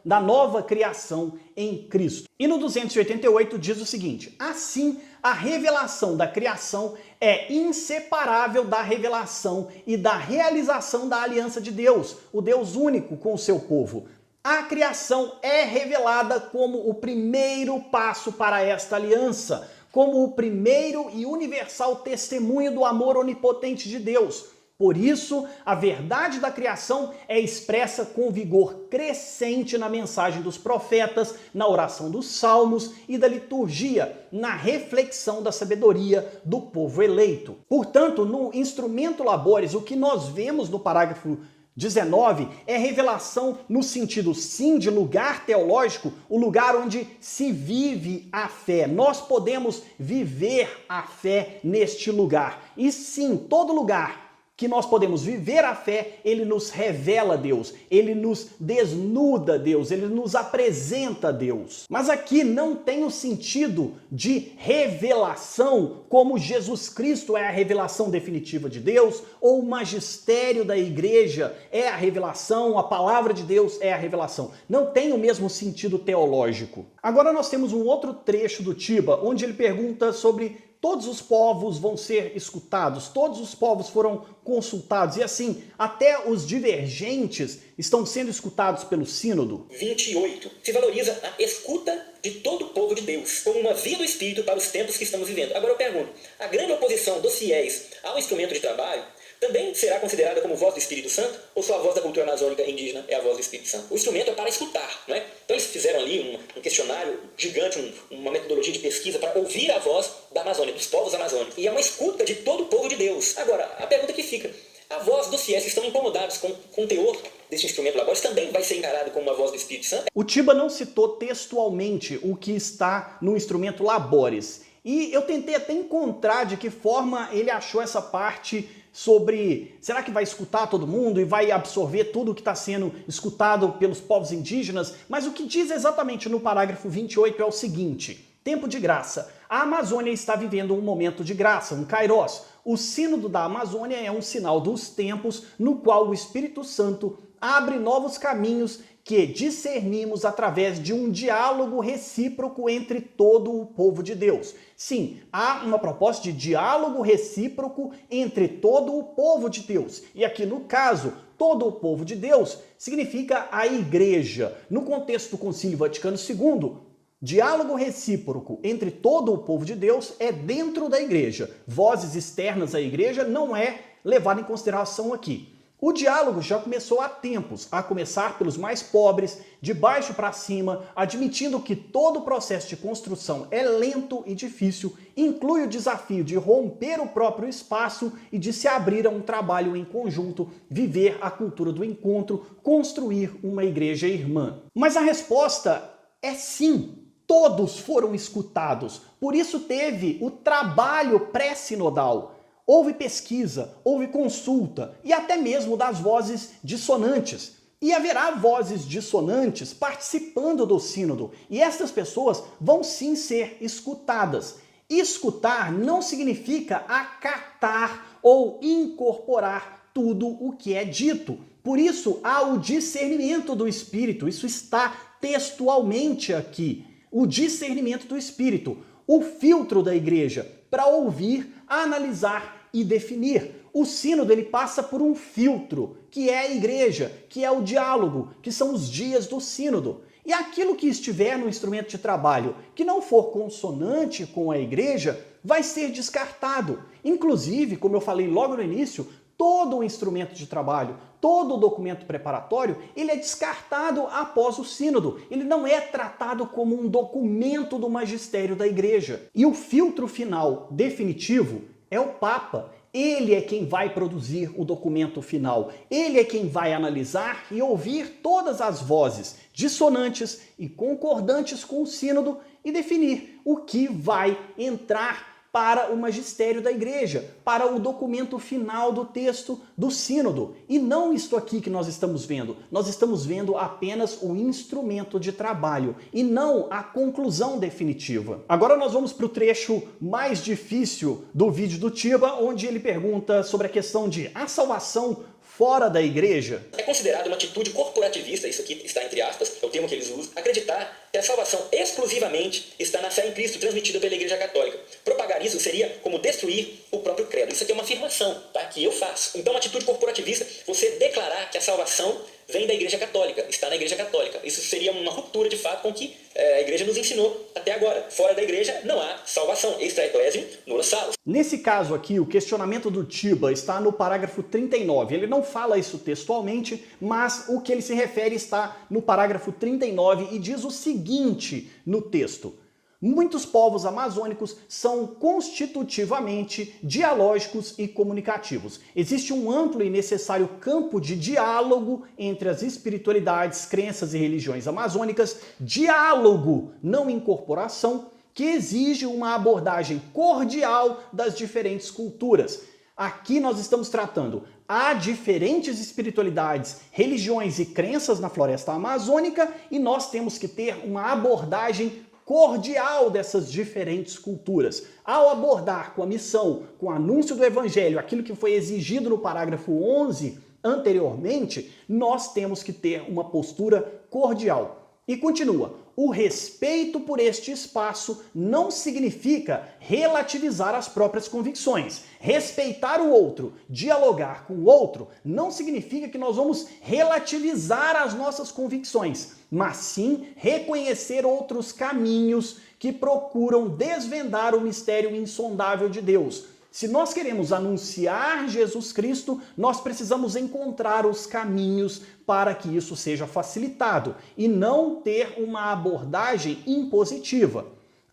da nova criação em Cristo. E no 288 diz o seguinte: assim, a revelação da criação é inseparável da revelação e da realização da aliança de Deus, o Deus único com o seu povo. A criação é revelada como o primeiro passo para esta aliança, como o primeiro e universal testemunho do amor onipotente de Deus. Por isso, a verdade da criação é expressa com vigor crescente na mensagem dos profetas, na oração dos salmos e da liturgia, na reflexão da sabedoria do povo eleito. Portanto, no Instrumento Laboris, o que nós vemos no parágrafo 19 é revelação no sentido, sim, de lugar teológico, o lugar onde se vive a fé. Nós podemos viver a fé neste lugar. E sim, todo lugar que nós podemos viver a fé, ele nos revela Deus, ele nos desnuda Deus, ele nos apresenta Deus. Mas aqui não tem o sentido de revelação, como Jesus Cristo é a revelação definitiva de Deus, ou o magistério da igreja é a revelação, a palavra de Deus é a revelação. Não tem o mesmo sentido teológico. Agora nós temos um outro trecho do Tiba, onde ele pergunta sobre todos os povos vão ser escutados, todos os povos foram consultados, e assim, até os divergentes estão sendo escutados pelo sínodo. 28. Se valoriza a escuta de todo o povo de Deus, como uma via do Espírito para os tempos que estamos vivendo. Agora eu pergunto, a grande oposição dos fiéis ao instrumento de trabalho também será considerada como voz do Espírito Santo? Ou só a voz da cultura amazônica indígena é a voz do Espírito Santo? O instrumento é para escutar, não é? Então eles fizeram ali um questionário gigante, uma metodologia de pesquisa para ouvir a voz da Amazônia, dos povos amazônicos. E é uma escuta de todo o povo de Deus. Agora, a pergunta que fica, a voz dos fiéis que estão incomodados com o teor desse instrumento Laboris também vai ser encarado como uma voz do Espírito Santo? O Tiba não citou textualmente o que está no instrumento Laboris. E eu tentei até encontrar de que forma ele achou essa parte sobre, será que vai escutar todo mundo e vai absorver tudo que está sendo escutado pelos povos indígenas? Mas o que diz exatamente no parágrafo 28 é o seguinte: tempo de graça. A Amazônia está vivendo um momento de graça, um kairos. O sínodo da Amazônia é um sinal dos tempos no qual o Espírito Santo abre novos caminhos que discernimos através de um diálogo recíproco entre todo o povo de Deus. Sim, há uma proposta de diálogo recíproco entre todo o povo de Deus. E aqui no caso, todo o povo de Deus significa a igreja. No contexto do Concílio Vaticano II, diálogo recíproco entre todo o povo de Deus é dentro da igreja. Vozes externas à igreja não é levado em consideração aqui. O diálogo já começou há tempos, a começar pelos mais pobres, de baixo para cima, admitindo que todo o processo de construção é lento e difícil, inclui o desafio de romper o próprio espaço e de se abrir a um trabalho em conjunto, viver a cultura do encontro, construir uma igreja irmã. Mas a resposta é sim, todos foram escutados, por isso teve o trabalho pré-sinodal. Houve pesquisa, houve consulta e até mesmo das vozes dissonantes. E haverá vozes dissonantes participando do sínodo. E estas pessoas vão sim ser escutadas. Escutar não significa acatar ou incorporar tudo o que é dito. Por isso há o discernimento do Espírito. Isso está textualmente aqui. O discernimento do Espírito. O filtro da igreja para ouvir, analisar e definir. O sínodo ele passa por um filtro, que é a igreja, que é o diálogo, que são os dias do sínodo. E aquilo que estiver no instrumento de trabalho que não for consonante com a igreja, vai ser descartado. Inclusive, como eu falei logo no início, todo o instrumento de trabalho, todo o documento preparatório, ele é descartado após o sínodo. Ele não é tratado como um documento do magistério da igreja. E o filtro final definitivo é o Papa. Ele é quem vai produzir o documento final. Ele é quem vai analisar e ouvir todas as vozes dissonantes e concordantes com o sínodo e definir o que vai entrar para o magistério da igreja, para o documento final do texto do sínodo. E não isto aqui que nós estamos vendo. Nós estamos vendo apenas o instrumento de trabalho e não a conclusão definitiva. Agora nós vamos para o trecho mais difícil do vídeo do Tiba, onde ele pergunta sobre a questão de a salvação fora da igreja. É considerado uma atitude corporativista, isso aqui está entre aspas, é o termo que eles usam, acreditar que a salvação exclusivamente está na fé em Cristo transmitida pela Igreja Católica. Propagar isso seria como destruir o próprio credo. Isso aqui é uma afirmação, tá? Que eu faço. Então, uma atitude corporativista, você declarar que a salvação vem da Igreja Católica, está na Igreja Católica. Isso seria uma ruptura, de fato, com o que a Igreja nos ensinou até agora. Fora da Igreja não há salvação. Extra ecclesiam nulla salus. Nesse caso aqui, o questionamento do Tiba está no parágrafo 39. Ele não fala isso textualmente, mas o que ele se refere está no parágrafo 39 e diz o seguinte no texto. Muitos povos amazônicos são constitutivamente dialógicos e comunicativos. Existe um amplo e necessário campo de diálogo entre as espiritualidades, crenças e religiões amazônicas, diálogo, não incorporação, que exige uma abordagem cordial das diferentes culturas. Aqui nós estamos tratando há diferentes espiritualidades, religiões e crenças na floresta amazônica e nós temos que ter uma abordagem cordial dessas diferentes culturas. Ao abordar com a missão, com o anúncio do evangelho, aquilo que foi exigido no parágrafo 11 anteriormente, nós temos que ter uma postura cordial. E continua, o respeito por este espaço não significa relativizar as próprias convicções. Respeitar o outro, dialogar com o outro, não significa que nós vamos relativizar as nossas convicções, mas sim reconhecer outros caminhos que procuram desvendar o mistério insondável de Deus. Se nós queremos anunciar Jesus Cristo, nós precisamos encontrar os caminhos para que isso seja facilitado e não ter uma abordagem impositiva.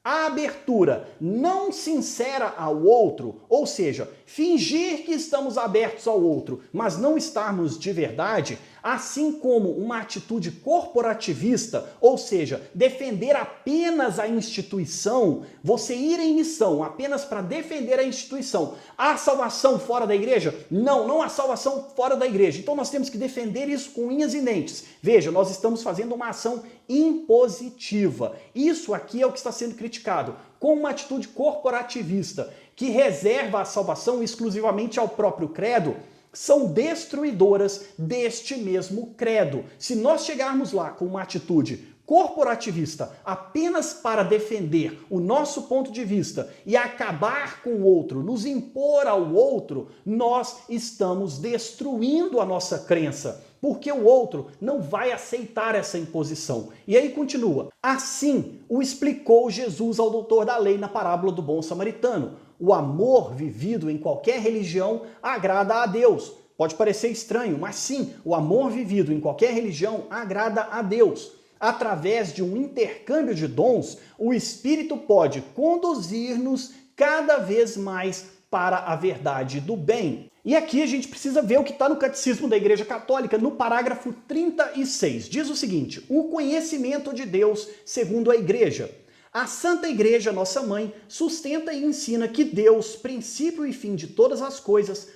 A abertura não sincera ao outro, ou seja, fingir que estamos abertos ao outro, mas não estarmos de verdade, assim como uma atitude corporativista, ou seja, defender apenas a instituição, você ir em missão apenas para defender a instituição. Há salvação fora da igreja? Não, não há salvação fora da igreja. Então nós temos que defender isso com unhas e dentes. Veja, nós estamos fazendo uma ação impositiva. Isso aqui é o que está sendo criticado, com uma atitude corporativista, que reserva a salvação exclusivamente ao próprio credo, são destruidoras deste mesmo credo. Se nós chegarmos lá com uma atitude corporativista apenas para defender o nosso ponto de vista e acabar com o outro, nos impor ao outro, nós estamos destruindo a nossa crença, porque o outro não vai aceitar essa imposição. E aí continua. Assim o explicou Jesus ao doutor da lei na parábola do bom samaritano. o amor vivido em qualquer religião agrada a Deus. Pode parecer estranho, mas sim, o amor vivido em qualquer religião agrada a Deus. Através de um intercâmbio de dons, o Espírito pode conduzir-nos cada vez mais para a verdade do bem. E aqui a gente precisa ver o que está no Catecismo da Igreja Católica, no parágrafo 36. Diz o seguinte: o conhecimento de Deus segundo a Igreja. A Santa Igreja, nossa mãe, sustenta e ensina que Deus, princípio e fim de todas as coisas,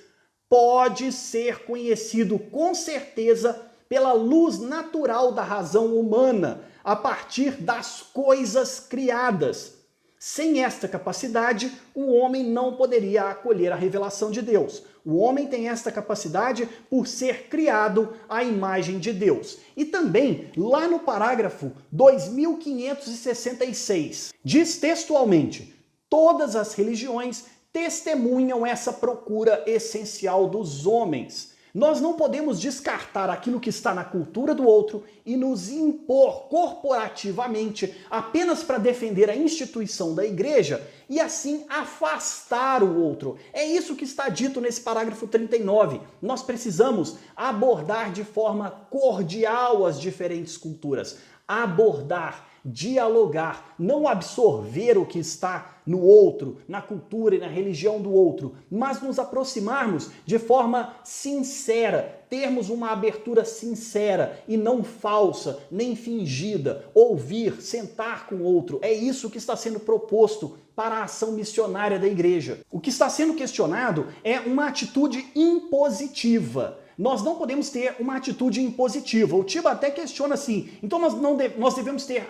pode ser conhecido com certeza pela luz natural da razão humana, a partir das coisas criadas. Sem esta capacidade, o homem não poderia acolher a revelação de Deus. O homem tem esta capacidade por ser criado à imagem de Deus. E também, lá no parágrafo 2566, diz textualmente: todas as religiões testemunham essa procura essencial dos homens. Nós não podemos descartar aquilo que está na cultura do outro e nos impor corporativamente apenas para defender a instituição da igreja e assim afastar o outro. É isso que está dito nesse parágrafo 39. Nós precisamos abordar de forma cordial as diferentes culturas. Abordar, dialogar, não absorver o que está no outro, na cultura e na religião do outro, mas nos aproximarmos de forma sincera, termos uma abertura sincera e não falsa, nem fingida, ouvir, sentar com o outro. É isso que está sendo proposto para a ação missionária da igreja. O que está sendo questionado é uma atitude impositiva. Nós não podemos ter uma atitude impositiva. O Tiba até questiona assim, então nós devemos ter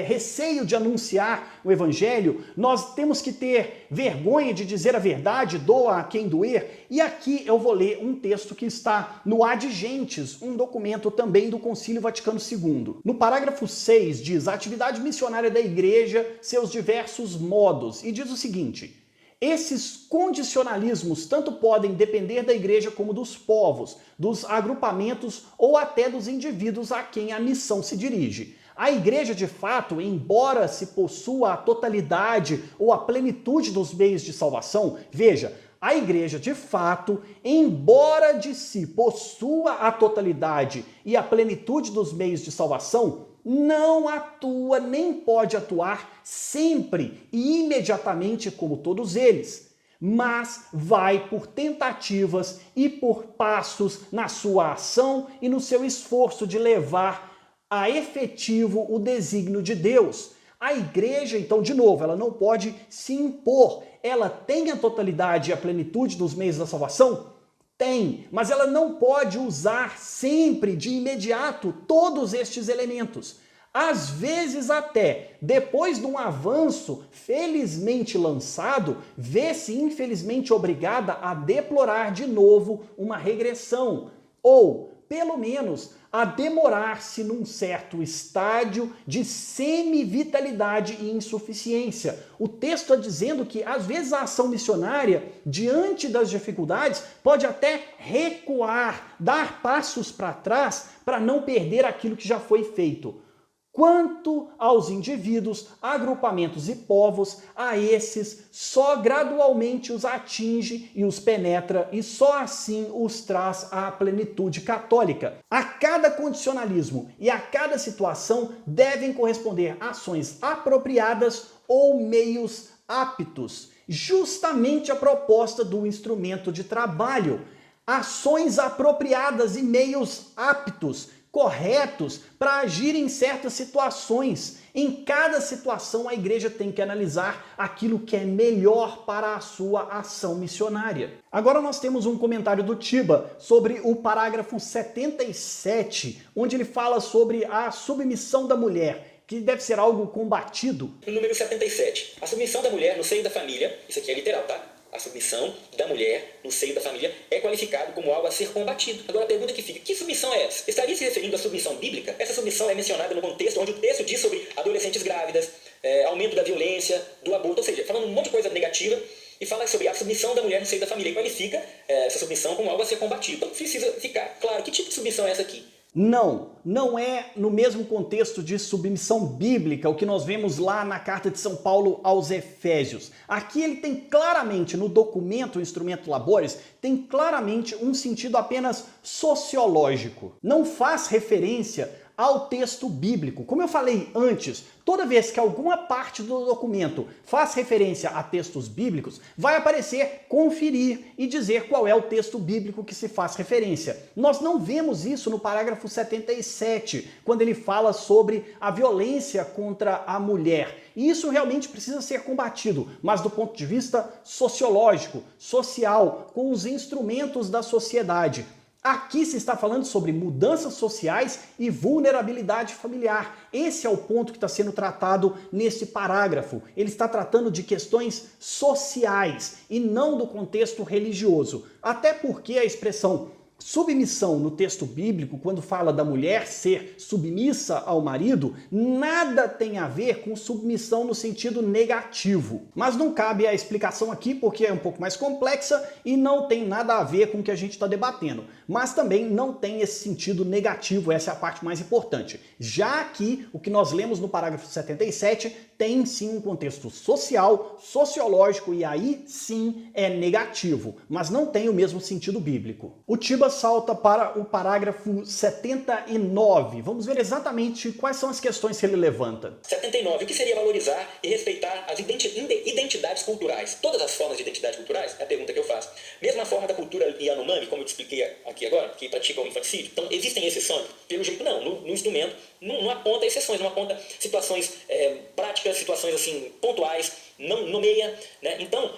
receio de anunciar o evangelho, nós temos que ter vergonha de dizer a verdade, doa a quem doer. E aqui eu vou ler um texto que está no Ad Gentes, um documento também do Concílio Vaticano II. No parágrafo 6 diz: a atividade missionária da igreja, seus diversos modos, e diz o seguinte: esses condicionalismos tanto podem depender da igreja como dos povos, dos agrupamentos ou até dos indivíduos a quem a missão se dirige. A igreja, de fato, embora se possua a totalidade ou a plenitude dos meios de salvação, veja, a igreja, de fato, embora de si possua a totalidade e a plenitude dos meios de salvação, não atua nem pode atuar sempre e imediatamente como todos eles, mas vai por tentativas e por passos na sua ação e no seu esforço de levar a efetivo o desígnio de Deus. A igreja, então, de novo, ela não pode se impor. Ela tem a totalidade e a plenitude dos meios da salvação? Tem, mas ela não pode usar sempre, de imediato, todos estes elementos. Às vezes até, depois de um avanço felizmente lançado, vê-se infelizmente obrigada a deplorar de novo uma regressão, ou, pelo menos, a demorar-se num certo estádio de semi-vitalidade e insuficiência. O texto está dizendo que, às vezes, a ação missionária, diante das dificuldades, pode até recuar, dar passos para trás para não perder aquilo que já foi feito. Quanto aos indivíduos, agrupamentos e povos, a esses só gradualmente os atinge e os penetra e só assim os traz à plenitude católica. A cada condicionalismo e a cada situação devem corresponder ações apropriadas ou meios aptos, justamente a proposta do instrumento de trabalho. Ações apropriadas e meios aptos, corretos para agir em certas situações. Em cada situação, a igreja tem que analisar aquilo que é melhor para a sua ação missionária. Agora nós temos um comentário do Tiba sobre o parágrafo 77, onde ele fala sobre a submissão da mulher, que deve ser algo combatido. No número 77, a submissão da mulher no seio da família, isso aqui é literal, tá? A submissão da mulher no seio da família é qualificado como algo a ser combatido. Agora a pergunta que fica: que submissão é essa? Estaria se referindo à submissão bíblica? Essa submissão é mencionada no contexto onde o texto diz sobre adolescentes grávidas, aumento da violência, do aborto, ou seja, falando um monte de coisa negativa e fala sobre a submissão da mulher no seio da família e qualifica essa submissão como algo a ser combatido. Então precisa ficar claro que tipo de submissão é essa aqui. Não é no mesmo contexto de submissão bíblica o que nós vemos lá na carta de São Paulo aos Efésios. Aqui ele tem claramente, no documento, o Instrumento Labores, tem claramente um sentido apenas sociológico. Não faz referência ao texto bíblico. Como eu falei antes, toda vez que alguma parte do documento faz referência a textos bíblicos, vai aparecer conferir e dizer qual é o texto bíblico que se faz referência. Nós não vemos isso no parágrafo 77, quando ele fala sobre a violência contra a mulher. E isso realmente precisa ser combatido, mas do ponto de vista sociológico, social, com os instrumentos da sociedade. Aqui se está falando sobre mudanças sociais e vulnerabilidade familiar. Esse é o ponto que está sendo tratado nesse parágrafo. Ele está tratando de questões sociais e não do contexto religioso. Até porque a expressão submissão no texto bíblico, quando fala da mulher ser submissa ao marido, nada tem a ver com submissão no sentido negativo. Mas não cabe a explicação aqui porque é um pouco mais complexa e não tem nada a ver com o que a gente está debatendo. Mas também não tem esse sentido negativo, essa é a parte mais importante. Já que o que nós lemos no parágrafo 77 tem sim um contexto social, sociológico e aí sim é negativo, mas não tem o mesmo sentido bíblico. O Tiba salta para o parágrafo 79. Vamos ver exatamente quais são as questões que ele levanta. 79. O que seria valorizar e respeitar as identidades culturais? Todas as formas de identidade culturais? É a pergunta que eu faço. Mesma forma da cultura Yanomami, como eu te expliquei aqui agora, que pratica o infanticídio. Então, existem exceções? Pelo jeito, não. No instrumento, não aponta exceções, não aponta situações práticas, situações assim pontuais, não nomeia, né? Então,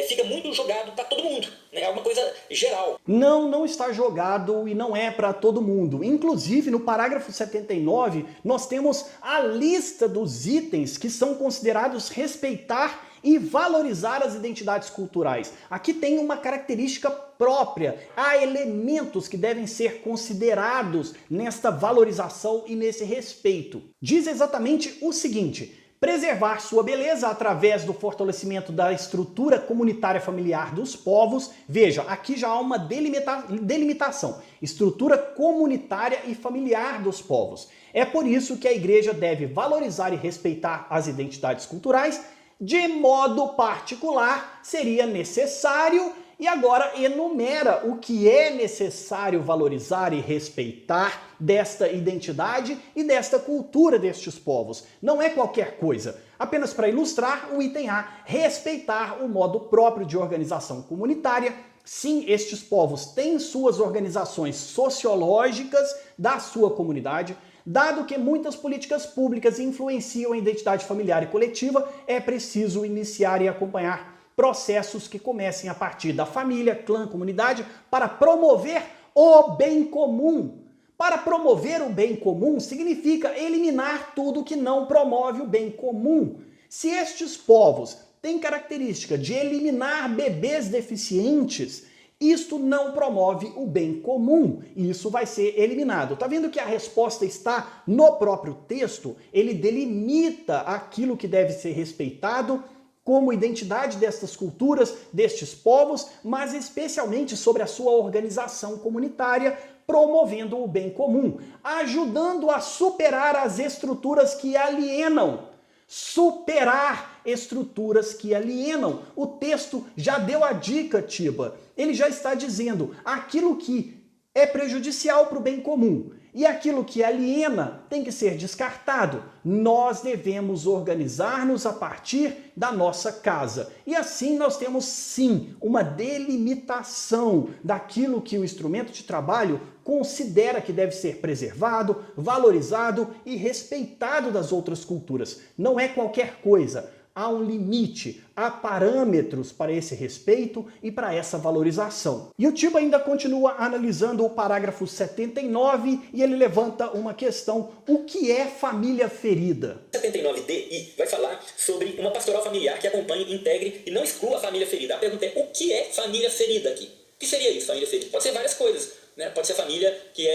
fica muito jogado para todo mundo, né? É uma coisa geral. Não está jogado e não é para todo mundo. Inclusive, no parágrafo 79, nós temos a lista dos itens que são considerados respeitar e valorizar as identidades culturais. Aqui tem uma característica própria. Há elementos que devem ser considerados nesta valorização e nesse respeito. Diz exatamente o seguinte: preservar sua beleza através do fortalecimento da estrutura comunitária familiar dos povos. Veja, aqui já há uma delimitação. Estrutura comunitária e familiar dos povos. É por isso que a igreja deve valorizar e respeitar as identidades culturais. De modo particular, seria necessário, e agora enumera o que é necessário valorizar e respeitar desta identidade e desta cultura destes povos. Não é qualquer coisa. Apenas para ilustrar, o item A, respeitar o modo próprio de organização comunitária. Sim, estes povos têm suas organizações sociológicas da sua comunidade. Dado que muitas políticas públicas influenciam a identidade familiar e coletiva, é preciso iniciar e acompanhar processos que comecem a partir da família, clã, comunidade, para promover o bem comum. Para promover o bem comum significa eliminar tudo que não promove o bem comum. Se estes povos têm característica de eliminar bebês deficientes, isto não promove o bem comum e isso vai ser eliminado. Tá vendo que a resposta está no próprio texto? Ele delimita aquilo que deve ser respeitado como identidade destas culturas, destes povos, mas especialmente sobre a sua organização comunitária, promovendo o bem comum, ajudando a superar as estruturas que alienam. Superar estruturas que alienam. O texto já deu a dica, Tiba. Ele já está dizendo aquilo que é prejudicial para o bem comum e aquilo que aliena tem que ser descartado. Nós devemos organizar-nos a partir da nossa casa. E assim nós temos sim uma delimitação daquilo que o instrumento de trabalho considera que deve ser preservado, valorizado e respeitado das outras culturas. Não é qualquer coisa. Há um limite, há parâmetros para esse respeito e para essa valorização. E o Tiba ainda continua analisando o parágrafo 79 e ele levanta uma questão: o que é família ferida? 79DI vai falar sobre uma pastoral familiar que acompanhe, integre e não exclua a família ferida. A pergunta é: o que é família ferida aqui? O que seria isso, família ferida? Pode ser várias coisas, né? Pode ser família que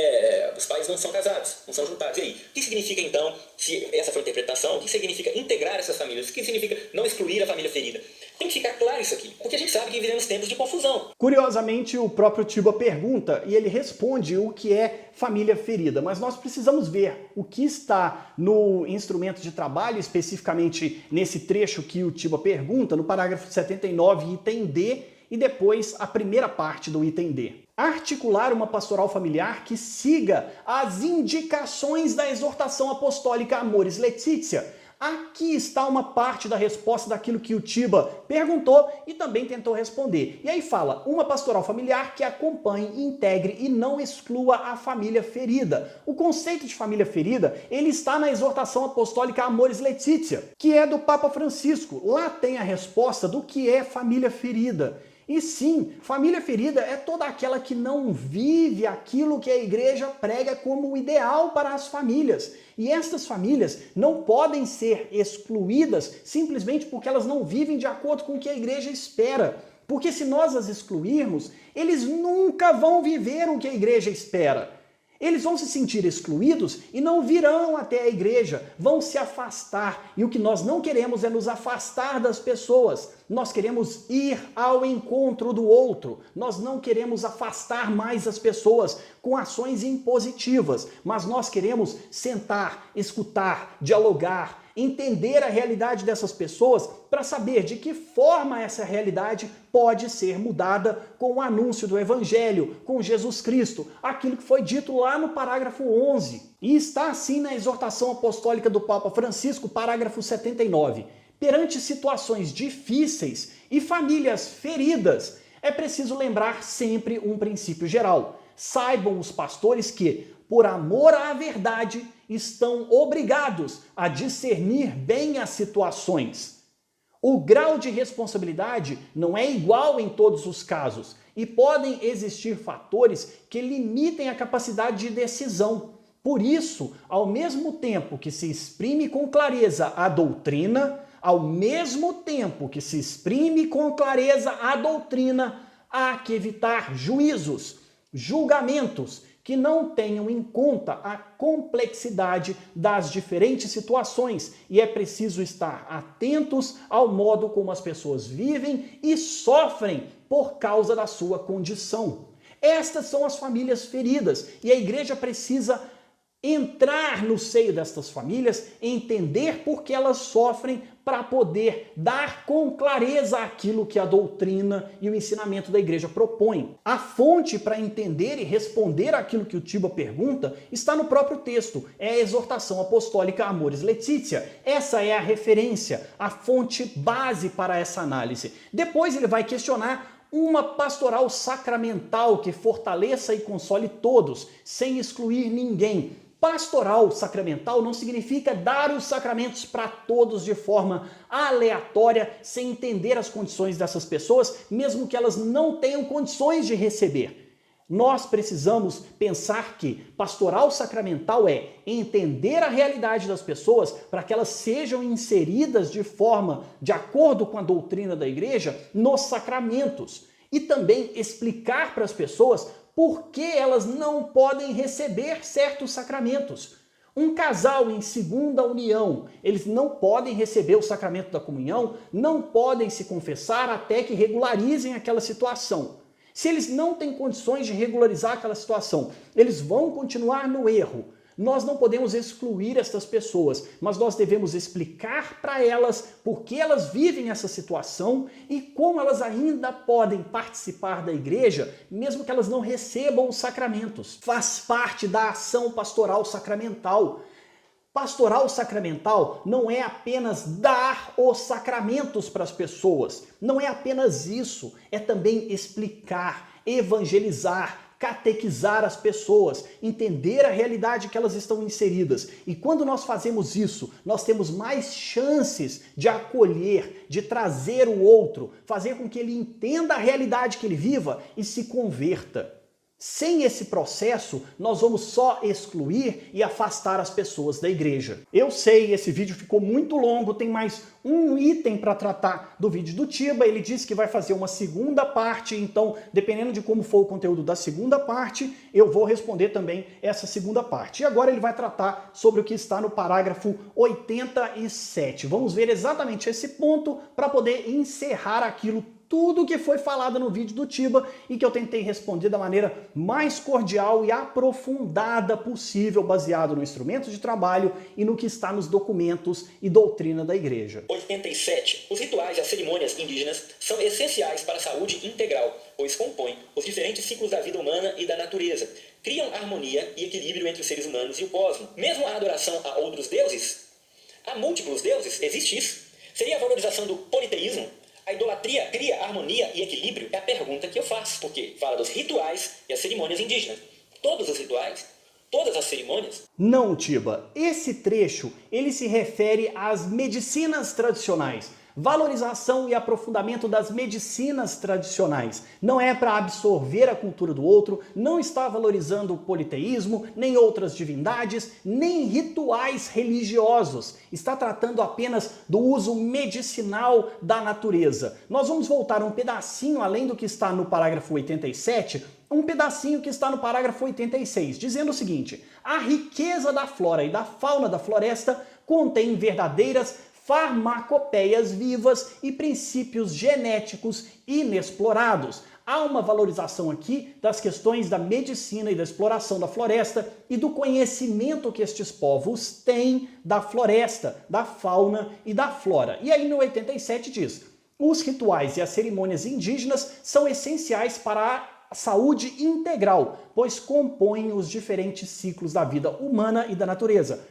os pais não são casados, não são juntados. E aí, o que significa então Se essa for a interpretação, o que significa integrar essas famílias? O que significa não excluir a família ferida? Tem que ficar claro isso aqui, porque a gente sabe que vivemos tempos de confusão. Curiosamente, o próprio Tiba pergunta e ele responde o que é família ferida, mas nós precisamos ver o que está no instrumento de trabalho, especificamente nesse trecho que o Tiba pergunta, no parágrafo 79, item D, e depois a primeira parte do item D. Articular uma pastoral familiar que siga as indicações da exortação apostólica Amoris Laetitia. Aqui está uma parte da resposta daquilo que o Tiba perguntou e também tentou responder. E aí fala, uma pastoral familiar que acompanhe, integre e não exclua a família ferida. O conceito de família ferida, ele está na exortação apostólica Amoris Laetitia, que é do Papa Francisco. Lá tem a resposta do que é família ferida. E sim, família ferida é toda aquela que não vive aquilo que a igreja prega como o ideal para as famílias. E estas famílias não podem ser excluídas simplesmente porque elas não vivem de acordo com o que a igreja espera. Porque se nós as excluirmos, eles nunca vão viver o que a igreja espera. Eles vão se sentir excluídos e não virão até a igreja, vão se afastar. E o que nós não queremos é nos afastar das pessoas. Nós queremos ir ao encontro do outro. Nós não queremos afastar mais as pessoas com ações impositivas, mas nós queremos sentar, escutar, dialogar, entender a realidade dessas pessoas para saber de que forma essa realidade pode ser mudada com o anúncio do Evangelho, com Jesus Cristo, aquilo que foi dito lá no parágrafo 11. E está assim na exortação apostólica do Papa Francisco, parágrafo 79. Perante situações difíceis e famílias feridas, é preciso lembrar sempre um princípio geral. Saibam os pastores que, por amor à verdade, estão obrigados a discernir bem as situações. O grau de responsabilidade não é igual em todos os casos e podem existir fatores que limitem a capacidade de decisão. Por isso, ao mesmo tempo que se exprime com clareza a doutrina, ao mesmo tempo que se exprime com clareza a doutrina, há que evitar juízos, julgamentos que não tenham em conta a complexidade das diferentes situações e é preciso estar atentos ao modo como as pessoas vivem e sofrem por causa da sua condição. Estas são as famílias feridas e a igreja precisa entrar no seio destas famílias, entender por que elas sofrem para poder dar com clareza aquilo que a doutrina e o ensinamento da igreja propõem. A fonte para entender e responder aquilo que o Tiba pergunta está no próprio texto, é a exortação apostólica Amoris Laetitia. Essa é a referência, a fonte base para essa análise. Depois ele vai questionar uma pastoral sacramental que fortaleça e console todos, sem excluir ninguém. Pastoral sacramental não significa dar os sacramentos para todos de forma aleatória, sem entender as condições dessas pessoas, mesmo que elas não tenham condições de receber. Nós precisamos pensar que pastoral sacramental é entender a realidade das pessoas para que elas sejam inseridas de forma de acordo com a doutrina da igreja nos sacramentos e também explicar para as pessoas por que elas não podem receber certos sacramentos. Um casal em segunda união, eles não podem receber o sacramento da comunhão, não podem se confessar até que regularizem aquela situação. Se eles não têm condições de regularizar aquela situação, eles vão continuar no erro. Nós não podemos excluir estas pessoas, mas nós devemos explicar para elas por que elas vivem essa situação e como elas ainda podem participar da igreja, mesmo que elas não recebam os sacramentos. Faz parte da ação pastoral sacramental. Pastoral sacramental não é apenas dar os sacramentos para as pessoas, não é apenas isso, é também explicar, evangelizar, catequizar as pessoas, entender a realidade que elas estão inseridas. E quando nós fazemos isso, nós temos mais chances de acolher, de trazer o outro, fazer com que ele entenda a realidade que ele viva e se converta. Sem esse processo, nós vamos só excluir e afastar as pessoas da igreja. Eu sei, esse vídeo ficou muito longo, tem mais um item para tratar do vídeo do Tiba. Ele disse que vai fazer uma segunda parte, então, dependendo de como for o conteúdo da segunda parte, eu vou responder também essa segunda parte. E agora ele vai tratar sobre o que está no parágrafo 87. Vamos ver exatamente esse ponto para poder encerrar aquilo tudo que foi falado no vídeo do Tiba e que eu tentei responder da maneira mais cordial e aprofundada possível, baseado no instrumento de trabalho e no que está nos documentos e doutrina da igreja. 87. Os rituais e as cerimônias indígenas são essenciais para a saúde integral, pois compõem os diferentes ciclos da vida humana e da natureza, criam harmonia e equilíbrio entre os seres humanos e o cosmos. Mesmo a adoração a outros deuses, a múltiplos deuses, existe isso? Seria a valorização do politeísmo? A idolatria cria harmonia e equilíbrio? É a pergunta que eu faço, porque fala dos rituais e as cerimônias indígenas. Todos os rituais? Todas as cerimônias? Não, Tiba. Esse trecho, ele se refere às medicinas tradicionais. Valorização e aprofundamento das medicinas tradicionais. Não é para absorver a cultura do outro, não está valorizando o politeísmo, nem outras divindades, nem rituais religiosos. Está tratando apenas do uso medicinal da natureza. Nós vamos voltar um pedacinho além do que está no parágrafo 87, um pedacinho que está no parágrafo 86, dizendo o seguinte: a riqueza da flora e da fauna da floresta contém verdadeiras farmacopeias vivas e princípios genéticos inexplorados. Há uma valorização aqui das questões da medicina e da exploração da floresta e do conhecimento que estes povos têm da floresta, da fauna e da flora. E aí no 87 diz: os rituais e as cerimônias indígenas são essenciais para a saúde integral, pois compõem os diferentes ciclos da vida humana e da natureza.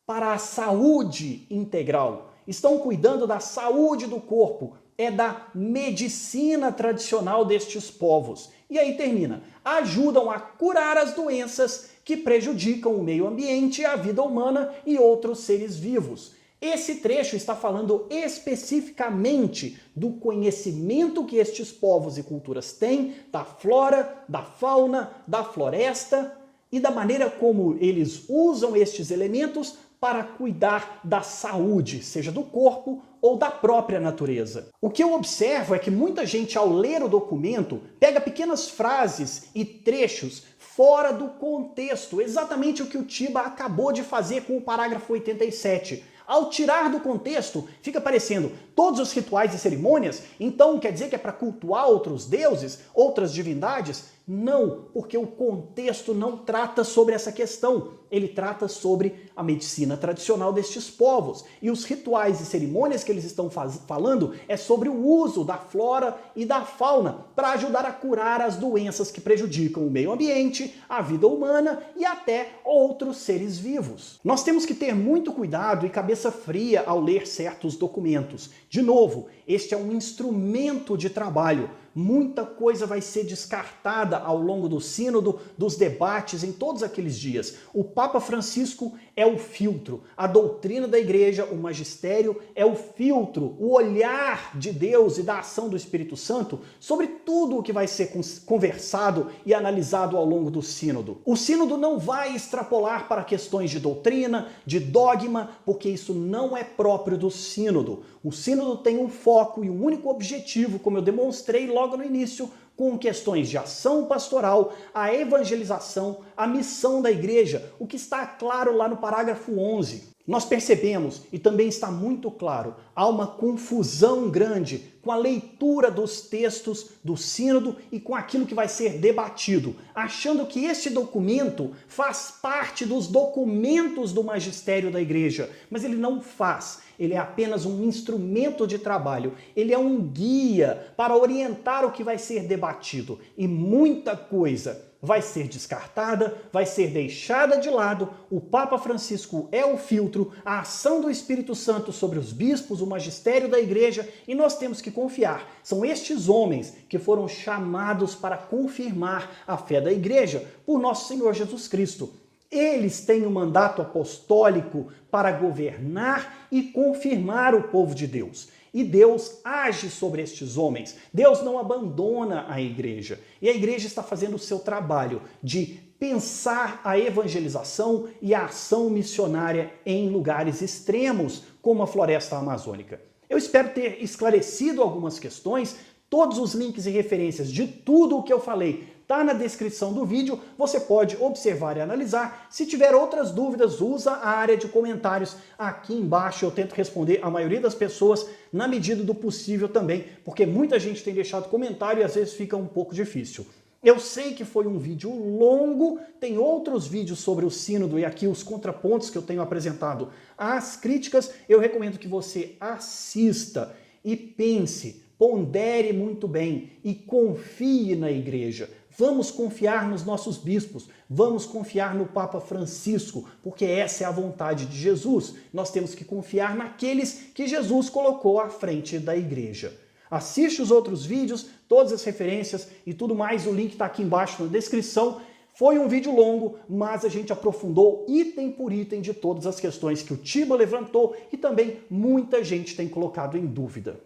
Para a saúde integral. Estão cuidando da saúde do corpo, é da medicina tradicional destes povos. E aí termina: ajudam a curar as doenças que prejudicam o meio ambiente, a vida humana e outros seres vivos. Esse trecho está falando especificamente do conhecimento que estes povos e culturas têm da flora, da fauna, da floresta e da maneira como eles usam estes elementos para cuidar da saúde, seja do corpo ou da própria natureza. O que eu observo é que muita gente, ao ler o documento, pega pequenas frases e trechos fora do contexto, exatamente o que o Tiba acabou de fazer com o parágrafo 87. Ao tirar do contexto, fica parecendo todos os rituais e cerimônias, então quer dizer que é para cultuar outros deuses, outras divindades? Não, porque o contexto não trata sobre essa questão. Ele trata sobre a medicina tradicional destes povos. E os rituais e cerimônias que eles estão falando é sobre o uso da flora e da fauna para ajudar a curar as doenças que prejudicam o meio ambiente, a vida humana e até outros seres vivos. Nós temos que ter muito cuidado e cabeça fria ao ler certos documentos. De novo, este é um instrumento de trabalho. Muita coisa vai ser descartada ao longo do sínodo, dos debates, em todos aqueles dias. O Papa Francisco é o filtro, a doutrina da igreja, o magistério é o filtro, o olhar de Deus e da ação do Espírito Santo sobre tudo o que vai ser conversado e analisado ao longo do sínodo. O sínodo não vai extrapolar para questões de doutrina, de dogma, porque isso não é próprio do sínodo. O sínodo tem um foco e um único objetivo, como eu demonstrei logo no início, com questões de ação pastoral, a evangelização, a missão da igreja, o que está claro lá no parágrafo 11. Nós percebemos, e também está muito claro, há uma confusão grande com a leitura dos textos do sínodo e com aquilo que vai ser debatido, achando que este documento faz parte dos documentos do magistério da igreja, mas ele não faz. Ele é apenas um instrumento de trabalho, ele é um guia para orientar o que vai ser debatido. E muita coisa vai ser descartada, vai ser deixada de lado. O Papa Francisco é o filtro, a ação do Espírito Santo sobre os bispos, o magistério da igreja, e nós temos que confiar. São estes homens que foram chamados para confirmar a fé da igreja por nosso Senhor Jesus Cristo. Eles têm um mandato apostólico para governar e confirmar o povo de Deus. e Deus age sobre estes homens. Deus não abandona a igreja. E a igreja está fazendo o seu trabalho de pensar a evangelização e a ação missionária em lugares extremos, como a floresta amazônica. Eu espero ter esclarecido algumas questões. Todos os links e referências de tudo o que eu falei está na descrição do vídeo, você pode observar e analisar. Se tiver outras dúvidas, usa a área de comentários aqui embaixo, eu tento responder a maioria das pessoas na medida do possível também, porque muita gente tem deixado comentário e às vezes fica um pouco difícil. Eu sei que foi um vídeo longo, tem outros vídeos sobre o sínodo e aqui os contrapontos que eu tenho apresentado às críticas, eu recomendo que você assista e pense, pondere muito bem e confie na igreja. Vamos confiar nos nossos bispos, vamos confiar no Papa Francisco, porque essa é a vontade de Jesus. Nós temos que confiar naqueles que Jesus colocou à frente da igreja. Assiste os outros vídeos, todas as referências e tudo mais, o link está aqui embaixo na descrição. Foi um vídeo longo, mas a gente aprofundou item por item de todas as questões que o Tiba levantou e também muita gente tem colocado em dúvida.